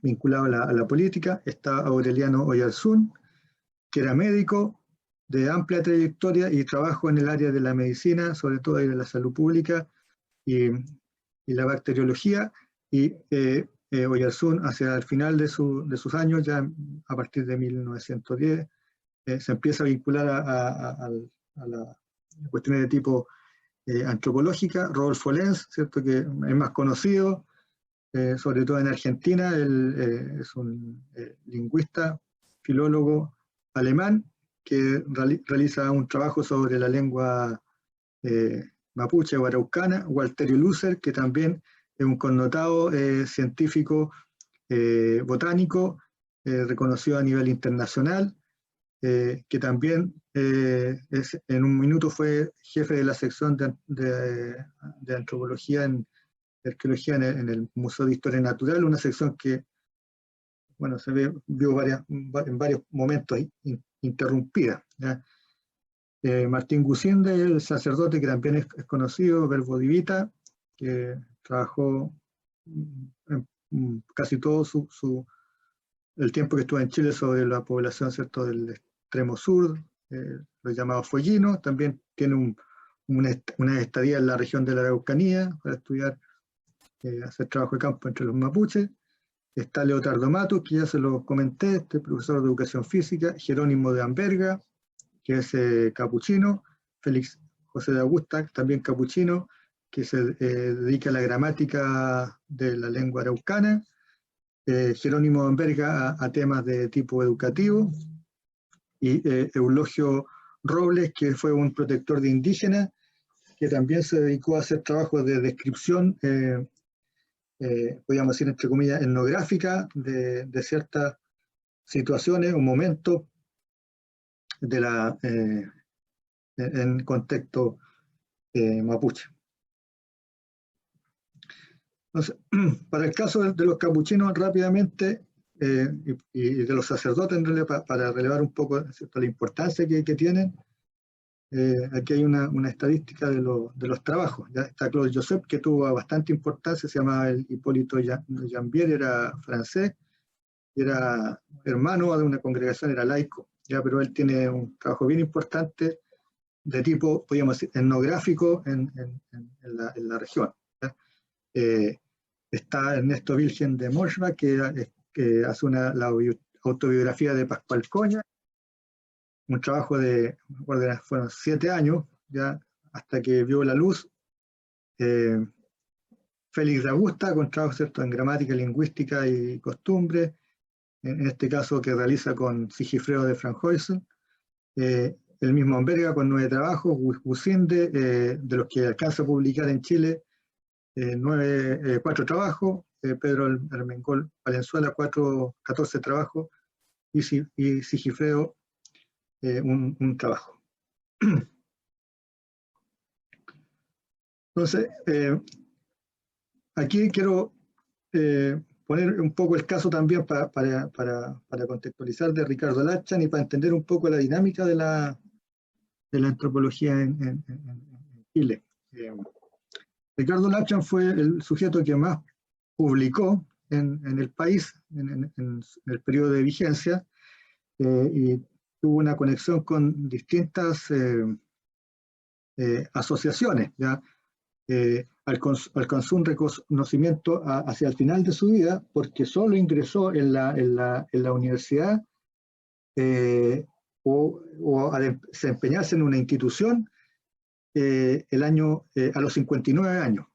vinculado a la política. Está Aureliano Oyarzún, que era médico de amplia trayectoria y trabajo en el área de la medicina, sobre todo de la salud pública y la bacteriología. Y Oyarzún, hacia el final de sus años, ya a partir de 1910, se empieza a vincular a las cuestiones de tipo antropológica. Rodolfo Lenz, ¿cierto?, que es más conocido, sobre todo en Argentina. Él es un lingüista, filólogo alemán, que realiza un trabajo sobre la lengua mapuche o araucana. Walterio Lucer, que también es un connotado científico botánico, reconocido a nivel internacional, que también en un minuto fue jefe de la sección de antropología de arqueología en el Museo de Historia Natural, una sección que, bueno, vio en varios momentos interrumpida, ¿ya? Martín Gusinde, el sacerdote que también es conocido, Verbo Divita, que trabajó casi todo el tiempo que estuvo en Chile sobre la población, ¿cierto?, del extremo sur, los llamados follinos. También tiene una estadía en la región de la Araucanía para estudiar, hacer trabajo de campo entre los mapuches. Está Leotardo Matus, que ya se lo comenté, este profesor de educación física. Jerónimo de Amberga, que es capuchino. Félix José de Augusta, también capuchino, que se dedica a la gramática de la lengua araucana. Jerónimo de Amberga a temas de tipo educativo. Y Eulogio Robles, que fue un protector de indígenas, que también se dedicó a hacer trabajos de descripción, podríamos decir, entre comillas, etnográfica de ciertas situaciones o momentos en contexto mapuche. Entonces, para el caso de los capuchinos, rápidamente, y de los sacerdotes, en realidad, para relevar un poco, ¿cierto?, la importancia que tienen, aquí hay una estadística de los trabajos. Ya está Claude Joseph, que tuvo bastante importancia, se llamaba Hipólito Jambier, era francés, era hermano de una congregación, era laico, ya, pero él tiene un trabajo bien importante de tipo, podríamos decir, etnográfico en la región. Está Ernesto Vilgen de Moschba, que hace la autobiografía de Pascual Coña, un trabajo fueron 7 años, ya, hasta que vio la luz. Félix de Augusta, con trabajo, ¿cierto?, en gramática, lingüística y costumbre, en este caso que realiza con Sigifredo de Franhoysel. El mismo Amberga con 9 trabajos. Gusinde, de los que alcanza a publicar en Chile, 4 trabajos. Pedro Armengol Valenzuela, 14 trabajos. Y Sigifredo, un trabajo. Entonces, aquí quiero poner un poco el caso también para contextualizar de Ricardo Lapchan y para entender un poco la dinámica de la antropología en Chile. Ricardo Lapchan fue el sujeto que más publicó en el país en el periodo de vigencia, y tuvo una conexión con distintas asociaciones, ¿ya? alcanzó un reconocimiento hacia el final de su vida, porque solo ingresó en la universidad o a desempeñarse en una institución a los 59 años,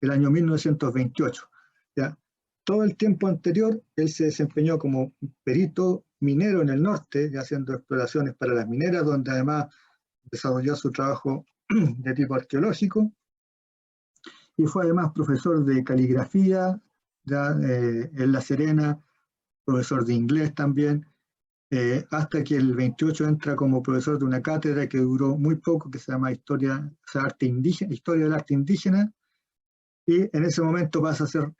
el año 1928. ¿Ya? Todo el tiempo anterior, él se desempeñó como perito minero en el norte, haciendo exploraciones para las mineras, donde además desarrolló su trabajo de tipo arqueológico, y fue además profesor de caligrafía en La Serena, profesor de inglés también, hasta que el 28 entra como profesor de una cátedra que duró muy poco, que se llama Historia del Arte Indígena, y en ese momento pasa a ser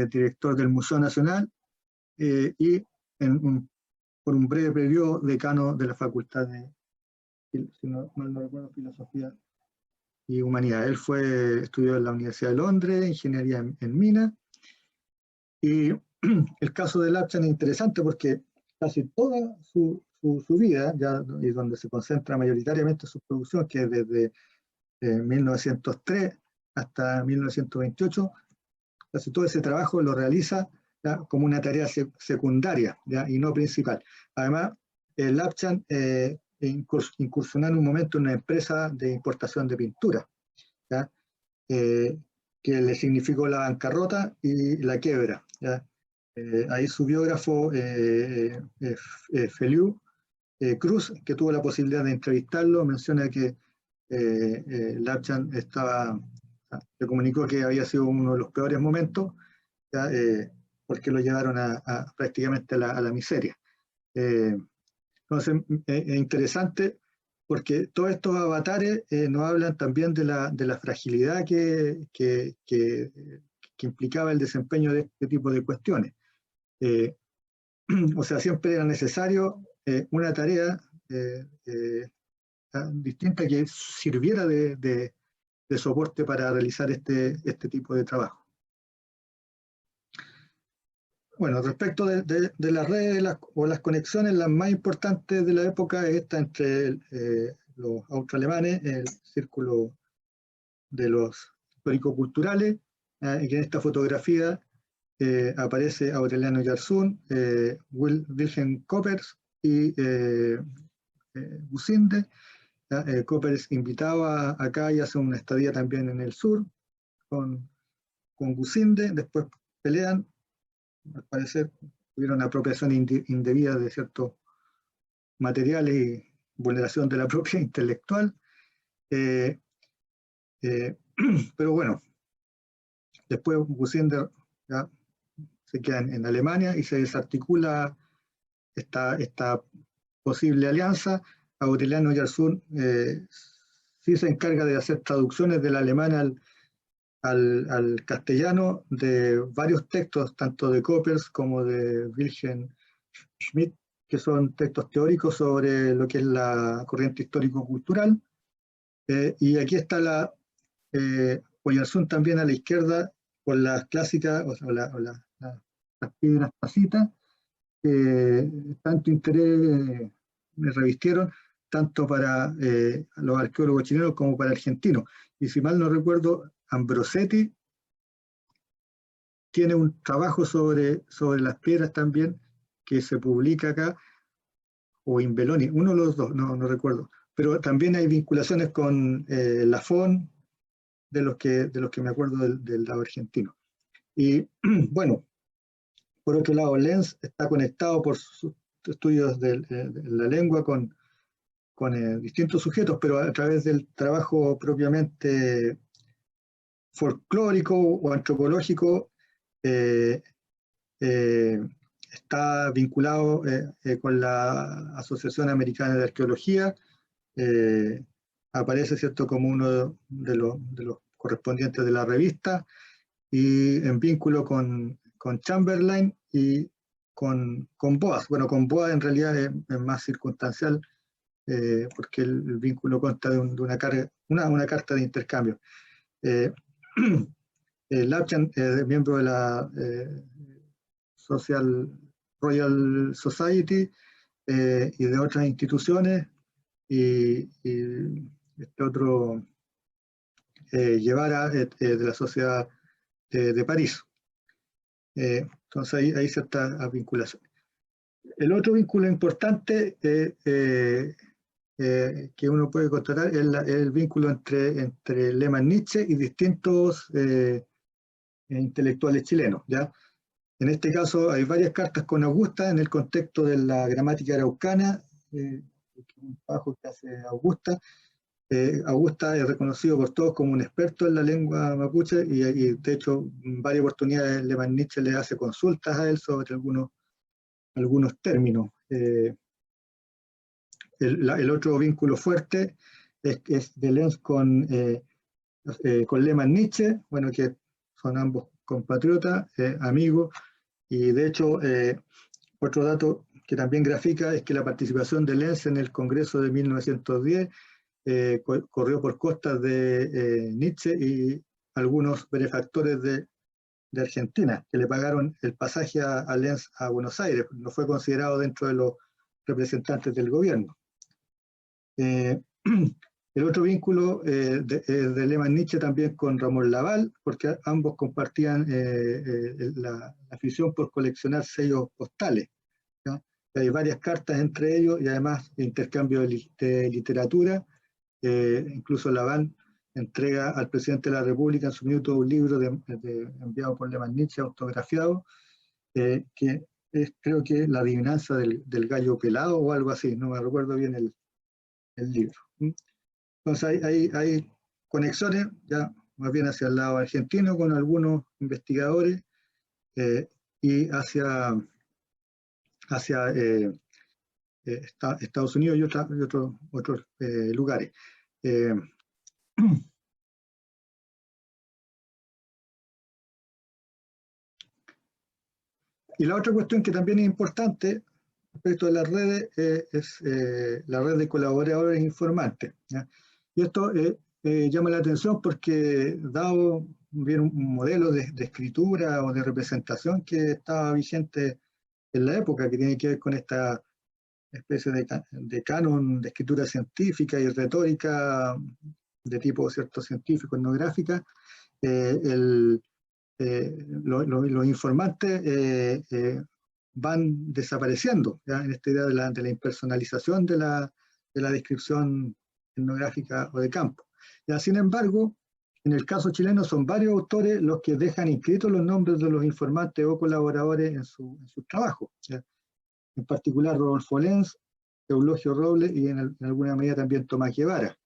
director del Museo Nacional y por un breve periodo decano de la Facultad de, si no mal no recuerdo, Filosofía y Humanidad. Él estudió en la Universidad de Londres, Ingeniería en Minas, y el caso de Lapchan es interesante porque casi toda su vida, y donde se concentra mayoritariamente su producción, que es desde 1903 hasta 1928, casi todo ese trabajo lo realiza como una tarea secundaria y no principal. Además, Lapchan incursionó en un momento en una empresa de importación de pintura, que le significó la bancarrota y la quiebra. Ahí su biógrafo, Feliu Cruz, que tuvo la posibilidad de entrevistarlo, menciona que Lapchan le comunicó que había sido uno de los peores momentos, porque lo llevaron prácticamente a la miseria. Entonces, es interesante porque todos estos avatares nos hablan también de la fragilidad que implicaba el desempeño de este tipo de cuestiones. O sea, siempre era necesario una tarea distinta que sirviera de soporte para realizar este tipo de trabajo. Bueno, respecto de las redes o las conexiones, las más importantes de la época es esta entre los austroalemanes, el círculo de los histórico-culturales, y que en esta fotografía aparece Aureliano Yarsun, Wilhelm Coppers y Gusinde. Coppers invitaba acá y hace una estadía también en el sur con Gusinde, después pelean, al parecer tuvieron apropiación indebida de ciertos materiales y vulneración de la propiedad intelectual. Pero bueno, después Gusinder se queda en Alemania y se desarticula esta posible alianza. Aureliano Yarsun sí se encarga de hacer traducciones del alemán al castellano de varios textos, tanto de Coppers como de Wilhelm Schmidt, que son textos teóricos sobre lo que es la corriente histórico-cultural. Y aquí está Yarsun también a la izquierda con las clásicas, o sea, las piedras tacitas, que tanto interés me revistieron, tanto para los arqueólogos chilenos como para argentinos. Y si mal no recuerdo, Ambrosetti tiene un trabajo sobre las piedras también, que se publica acá, o Imbelloni, uno de los dos, no recuerdo. Pero también hay vinculaciones con Lafon, de los que me acuerdo del lado argentino. Y bueno, por otro lado, Lenz está conectado por sus estudios de la lengua con distintos sujetos, pero a través del trabajo propiamente folclórico o antropológico, está vinculado con la Asociación Americana de Arqueología, aparece, ¿cierto?, como uno de los correspondientes de la revista, y en vínculo con Chamberlain y con Boas. Bueno, con Boas en realidad es más circunstancial, porque el vínculo consta de una carta de intercambio. Lapchan es miembro de la Royal Society y de otras instituciones, y este otro Guevara de la Sociedad de París. Entonces ahí hay cierta vinculación. El otro vínculo importante que uno puede constatar es el vínculo entre Lehmann-Nietzsche y distintos intelectuales chilenos, ¿ya? En este caso hay varias cartas con Augusta en el contexto de la gramática araucana, un trabajo que hace Augusta. Augusta es reconocido por todos como un experto en la lengua mapuche y de hecho en varias oportunidades Lehmann-Nietzsche le hace consultas a él sobre algunos términos. El otro vínculo fuerte es de Lenz con Lehmann-Nietzsche, bueno, que son ambos compatriotas, amigos, y de hecho otro dato que también grafica es que la participación de Lenz en el Congreso de 1910 corrió por costas de Nietzsche y algunos benefactores de Argentina, que le pagaron el pasaje a Lenz a Buenos Aires, no fue considerado dentro de los representantes del gobierno. El otro vínculo de Lehmann-Nietzsche también con Ramón Laval, porque ambos compartían la afición por coleccionar sellos postales, ¿ya? Hay varias cartas entre ellos y además intercambio de literatura. Incluso Laval entrega al presidente de la República en su minuto un libro enviado por Lehmann-Nietzsche, autografiado, que es, creo que La adivinanza del gallo pelado o algo así, no me recuerdo bien el libro. Entonces hay conexiones ya más bien hacia el lado argentino con algunos investigadores y hacia Estados Unidos y otros lugares. Y la otra cuestión que también es importante respecto de las redes es la red de colaboradores informantes, ¿ya? Y esto llama la atención porque dado bien un modelo de escritura o de representación que estaba vigente en la época, que tiene que ver con esta especie de canon de escritura científica y retórica de tipo cierto científico, etnográfica, los informantes van desapareciendo, ¿ya? En esta idea de la impersonalización de la descripción etnográfica o de campo. ¿Ya? Sin embargo, en el caso chileno son varios autores los que dejan inscritos los nombres de los informantes o colaboradores en su trabajo, ¿ya? En particular Rodolfo Lenz, Eulogio Robles y en alguna medida también Tomás Guevara,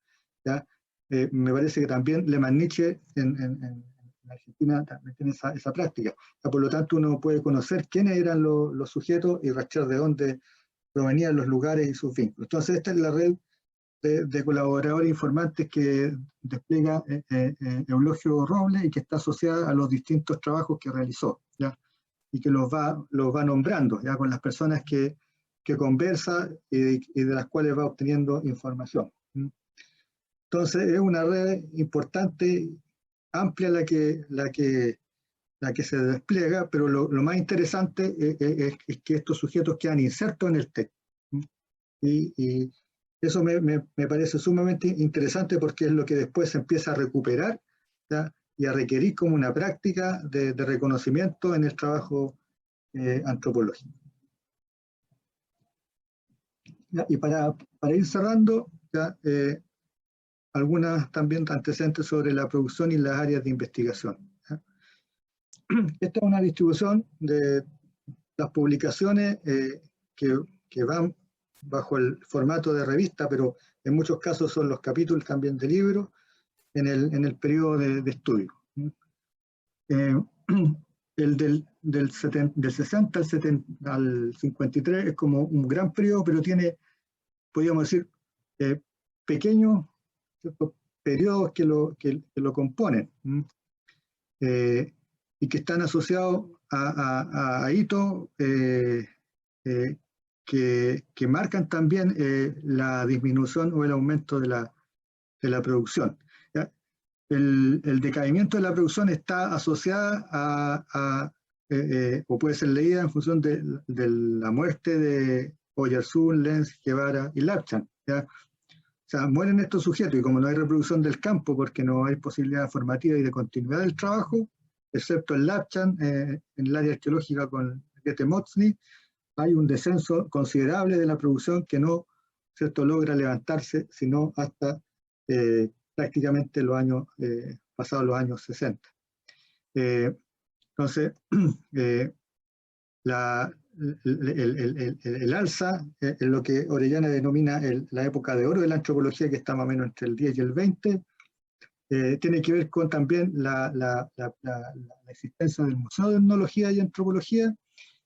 ¿ya? Me parece que también Lehmann-Nietzsche en Argentina también tiene esa práctica. Por lo tanto, uno puede conocer quiénes eran los sujetos y rastrear de dónde provenían los lugares y sus vínculos. Entonces, esta es la red de colaboradores informantes que despliega Eulogio Robles y que está asociada a los distintos trabajos que realizó, ¿ya? Y que los va nombrando, ¿ya? Con las personas que conversa y de las cuales va obteniendo información. Entonces, es una red importante, amplia la que se despliega, pero lo más interesante es que estos sujetos quedan insertos en el texto. Y eso me parece sumamente interesante porque es lo que después se empieza a recuperar, ¿ya? Y a requerir como una práctica de reconocimiento en el trabajo antropológico. ¿Ya? Y para ir cerrando, ¿ya? Algunas también antecedentes sobre la producción y las áreas de investigación. Esta es una distribución de las publicaciones que van bajo el formato de revista, pero en muchos casos son los capítulos también de libros en el periodo de estudio. El del 60 al 53 es como un gran periodo, pero tiene, podríamos decir, pequeños periodos que lo componen. Y que están asociados a hitos que marcan también la disminución o el aumento de la producción. ¿Ya? El decaimiento de la producción está asociada o puede ser leída en función de la muerte de Oyarzún, Lenz, Guevara y Lapchan, ¿ya? sea, mueren estos sujetos y como no hay reproducción del campo porque no hay posibilidad formativa y de continuidad del trabajo, excepto en Lapchan, en el área arqueológica con Goethe-Motzny, hay un descenso considerable de la producción que no, ¿cierto?, logra levantarse sino hasta prácticamente los años, pasados los años 60. Entonces, el alza es lo que Orellana denomina la época de oro de la antropología, que está más o menos entre el 10 y el 20, tiene que ver con también la existencia del Museo de Etnología y Antropología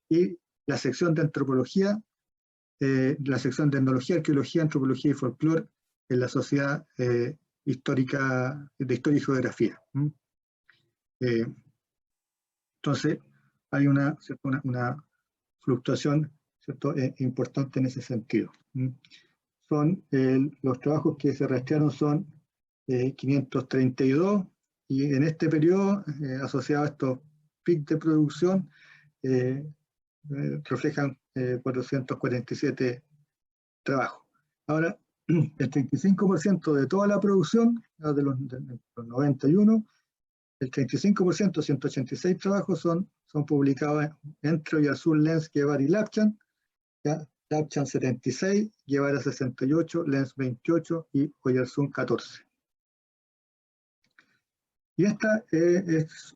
y la sección de antropología, la sección de etnología, arqueología, antropología y folclore en la Sociedad Histórica de Historia y Geografía. Entonces, hay una fluctuación, ¿cierto?, importante en ese sentido. Son los trabajos que se rastrearon son 532 y en este periodo, asociado a estos picos de producción, reflejan 447 trabajos. Ahora, el 35% de toda la producción, de los 91, el 35%, 186 trabajos son publicados entre Oyarzún, Lenz, Guevara y Lapchan. Lapchan 76, Guevara 68, Lenz 28 y Oyarzún 14. Y esta es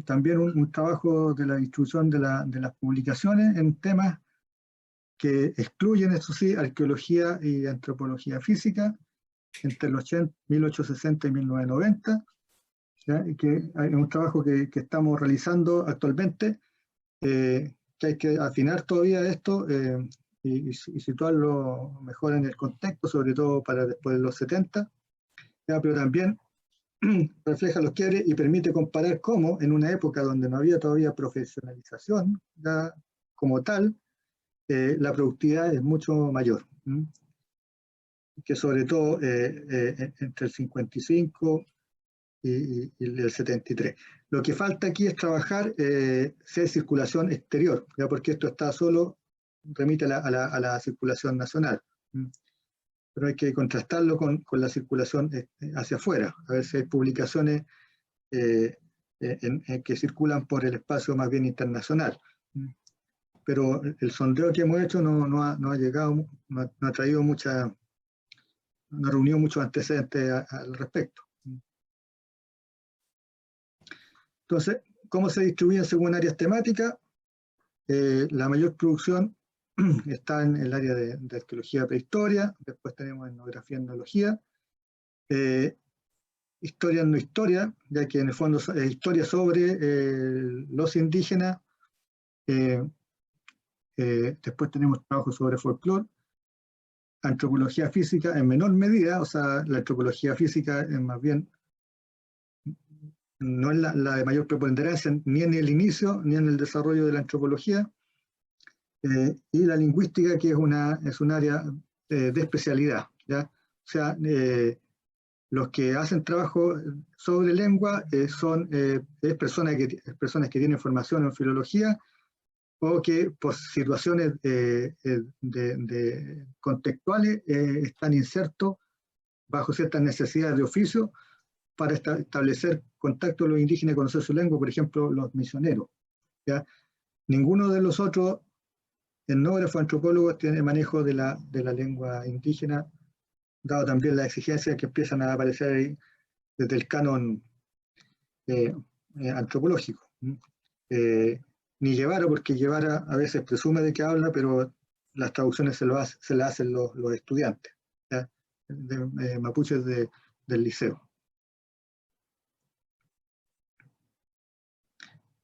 también un trabajo de la distribución de las publicaciones en temas que excluyen, eso sí, arqueología y antropología física entre los 1860 y 1990. ¿Ya? Y que es un trabajo que estamos realizando actualmente, que hay que afinar todavía esto y situarlo mejor en el contexto, sobre todo para después de los 70, ¿ya? Pero también refleja los quiebres y permite comparar cómo en una época donde no había todavía profesionalización, ¿ya?, como tal, la productividad es mucho mayor, que sobre todo entre el 55 y el 73. Lo que falta aquí es trabajar si hay circulación exterior, ¿ya?, porque esto está solo, remite a la circulación nacional. Pero hay que contrastarlo con la circulación hacia afuera, a ver si hay publicaciones que circulan por el espacio más bien internacional. Pero el sondeo que hemos hecho no ha llegado, no ha traído mucha, no ha reunido muchos antecedentes al respecto. Entonces, ¿cómo se distribuyen según áreas temáticas? La mayor producción está en el área de arqueología prehistoria, después tenemos etnografía, etnología, historia no historia, ya que en el fondo es historia sobre los indígenas, después tenemos trabajos sobre folclore, antropología física en menor medida, o sea, la antropología física es más bien, no es la de mayor preponderancia ni en el inicio ni en el desarrollo de la antropología, y la lingüística, que es un área de especialidad, ¿ya? O sea, los que hacen trabajo sobre lengua son personas que tienen formación en filología o que por situaciones contextuales están insertos bajo ciertas necesidades de oficio para establecer contacto con los indígenas y conocer su lengua, por ejemplo, los misioneros, ¿ya? Ninguno de los otros etnógrafos, antropólogos, tiene manejo de la lengua indígena, dado también las exigencias que empiezan a aparecer ahí desde el canon antropológico. Ni Guevara, porque Guevara a veces presume de que habla, pero las traducciones se las hacen los estudiantes, ¿ya?, de mapuches del liceo.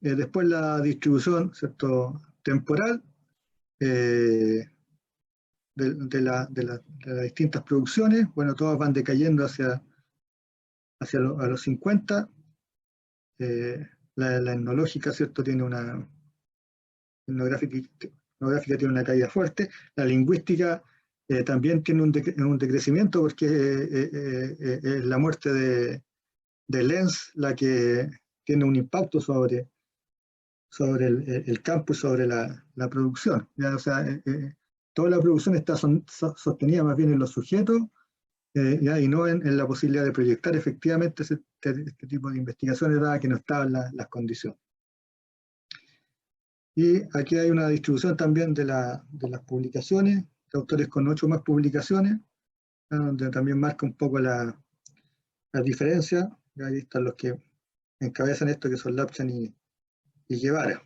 Después la distribución, ¿cierto?, temporal de las distintas producciones. Bueno, todas van decayendo hacia los 50. La etnológica, ¿cierto?, tiene una etnográfica tiene una caída fuerte. La lingüística también tiene un decrecimiento, porque es la muerte de Lenz la que tiene un impacto sobre el campo y sobre la producción, ¿ya? O sea, toda la producción está sostenida más bien en los sujetos y no en la posibilidad de proyectar efectivamente este tipo de investigaciones, dada que no estaban las condiciones. Y aquí hay una distribución también de las publicaciones, de autores con 8 más publicaciones, donde también marca un poco la diferencia. Y ahí están los que encabezan esto, que son Lapchan y Guevara.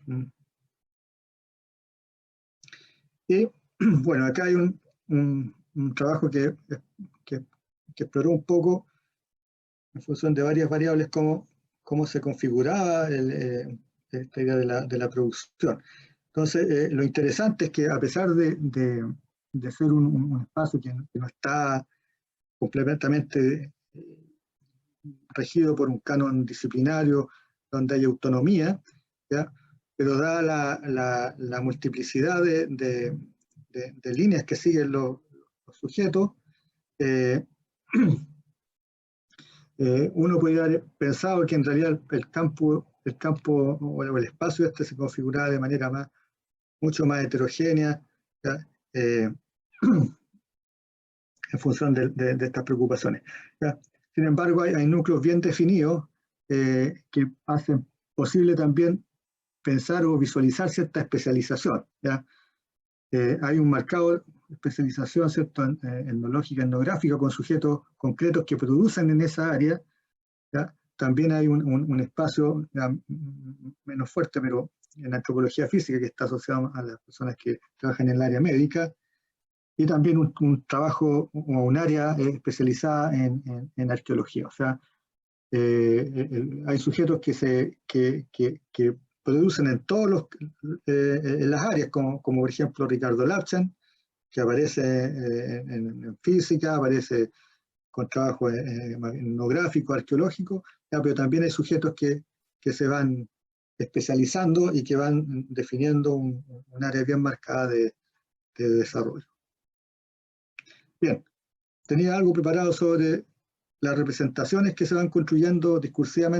Y bueno, acá hay un trabajo que exploró un poco, en función de varias variables, cómo se configuraba esta idea de la producción. Entonces, lo interesante es que, a pesar de ser un espacio que no está completamente regido por un canon disciplinario donde hay autonomía, ¿ya? Pero dada la multiplicidad de líneas que siguen los sujetos, uno podría haber pensado que en realidad el campo o el espacio este se configuraba de manera mucho más heterogénea, en función de estas preocupaciones, ¿ya? Sin embargo, hay núcleos bien definidos que hacen posible también pensar o visualizar cierta especialización, ¿ya? Hay un marcado especialización, ¿cierto?, etnológica, etnográfica, con sujetos concretos que producen en esa área, ¿ya? También hay un espacio menos fuerte, pero en antropología física, que está asociado a las personas que trabajan en el área médica, y también un trabajo o un área especializada en arqueología. O sea, hay sujetos que producen en todas las áreas, como por ejemplo Ricardo Lapchan, que aparece en física, aparece con trabajo etnográfico, arqueológico, pero también hay sujetos que se van especializando y que van definiendo un área bien marcada de desarrollo. Bien, tenía algo preparado sobre las representaciones que se van construyendo discursivamente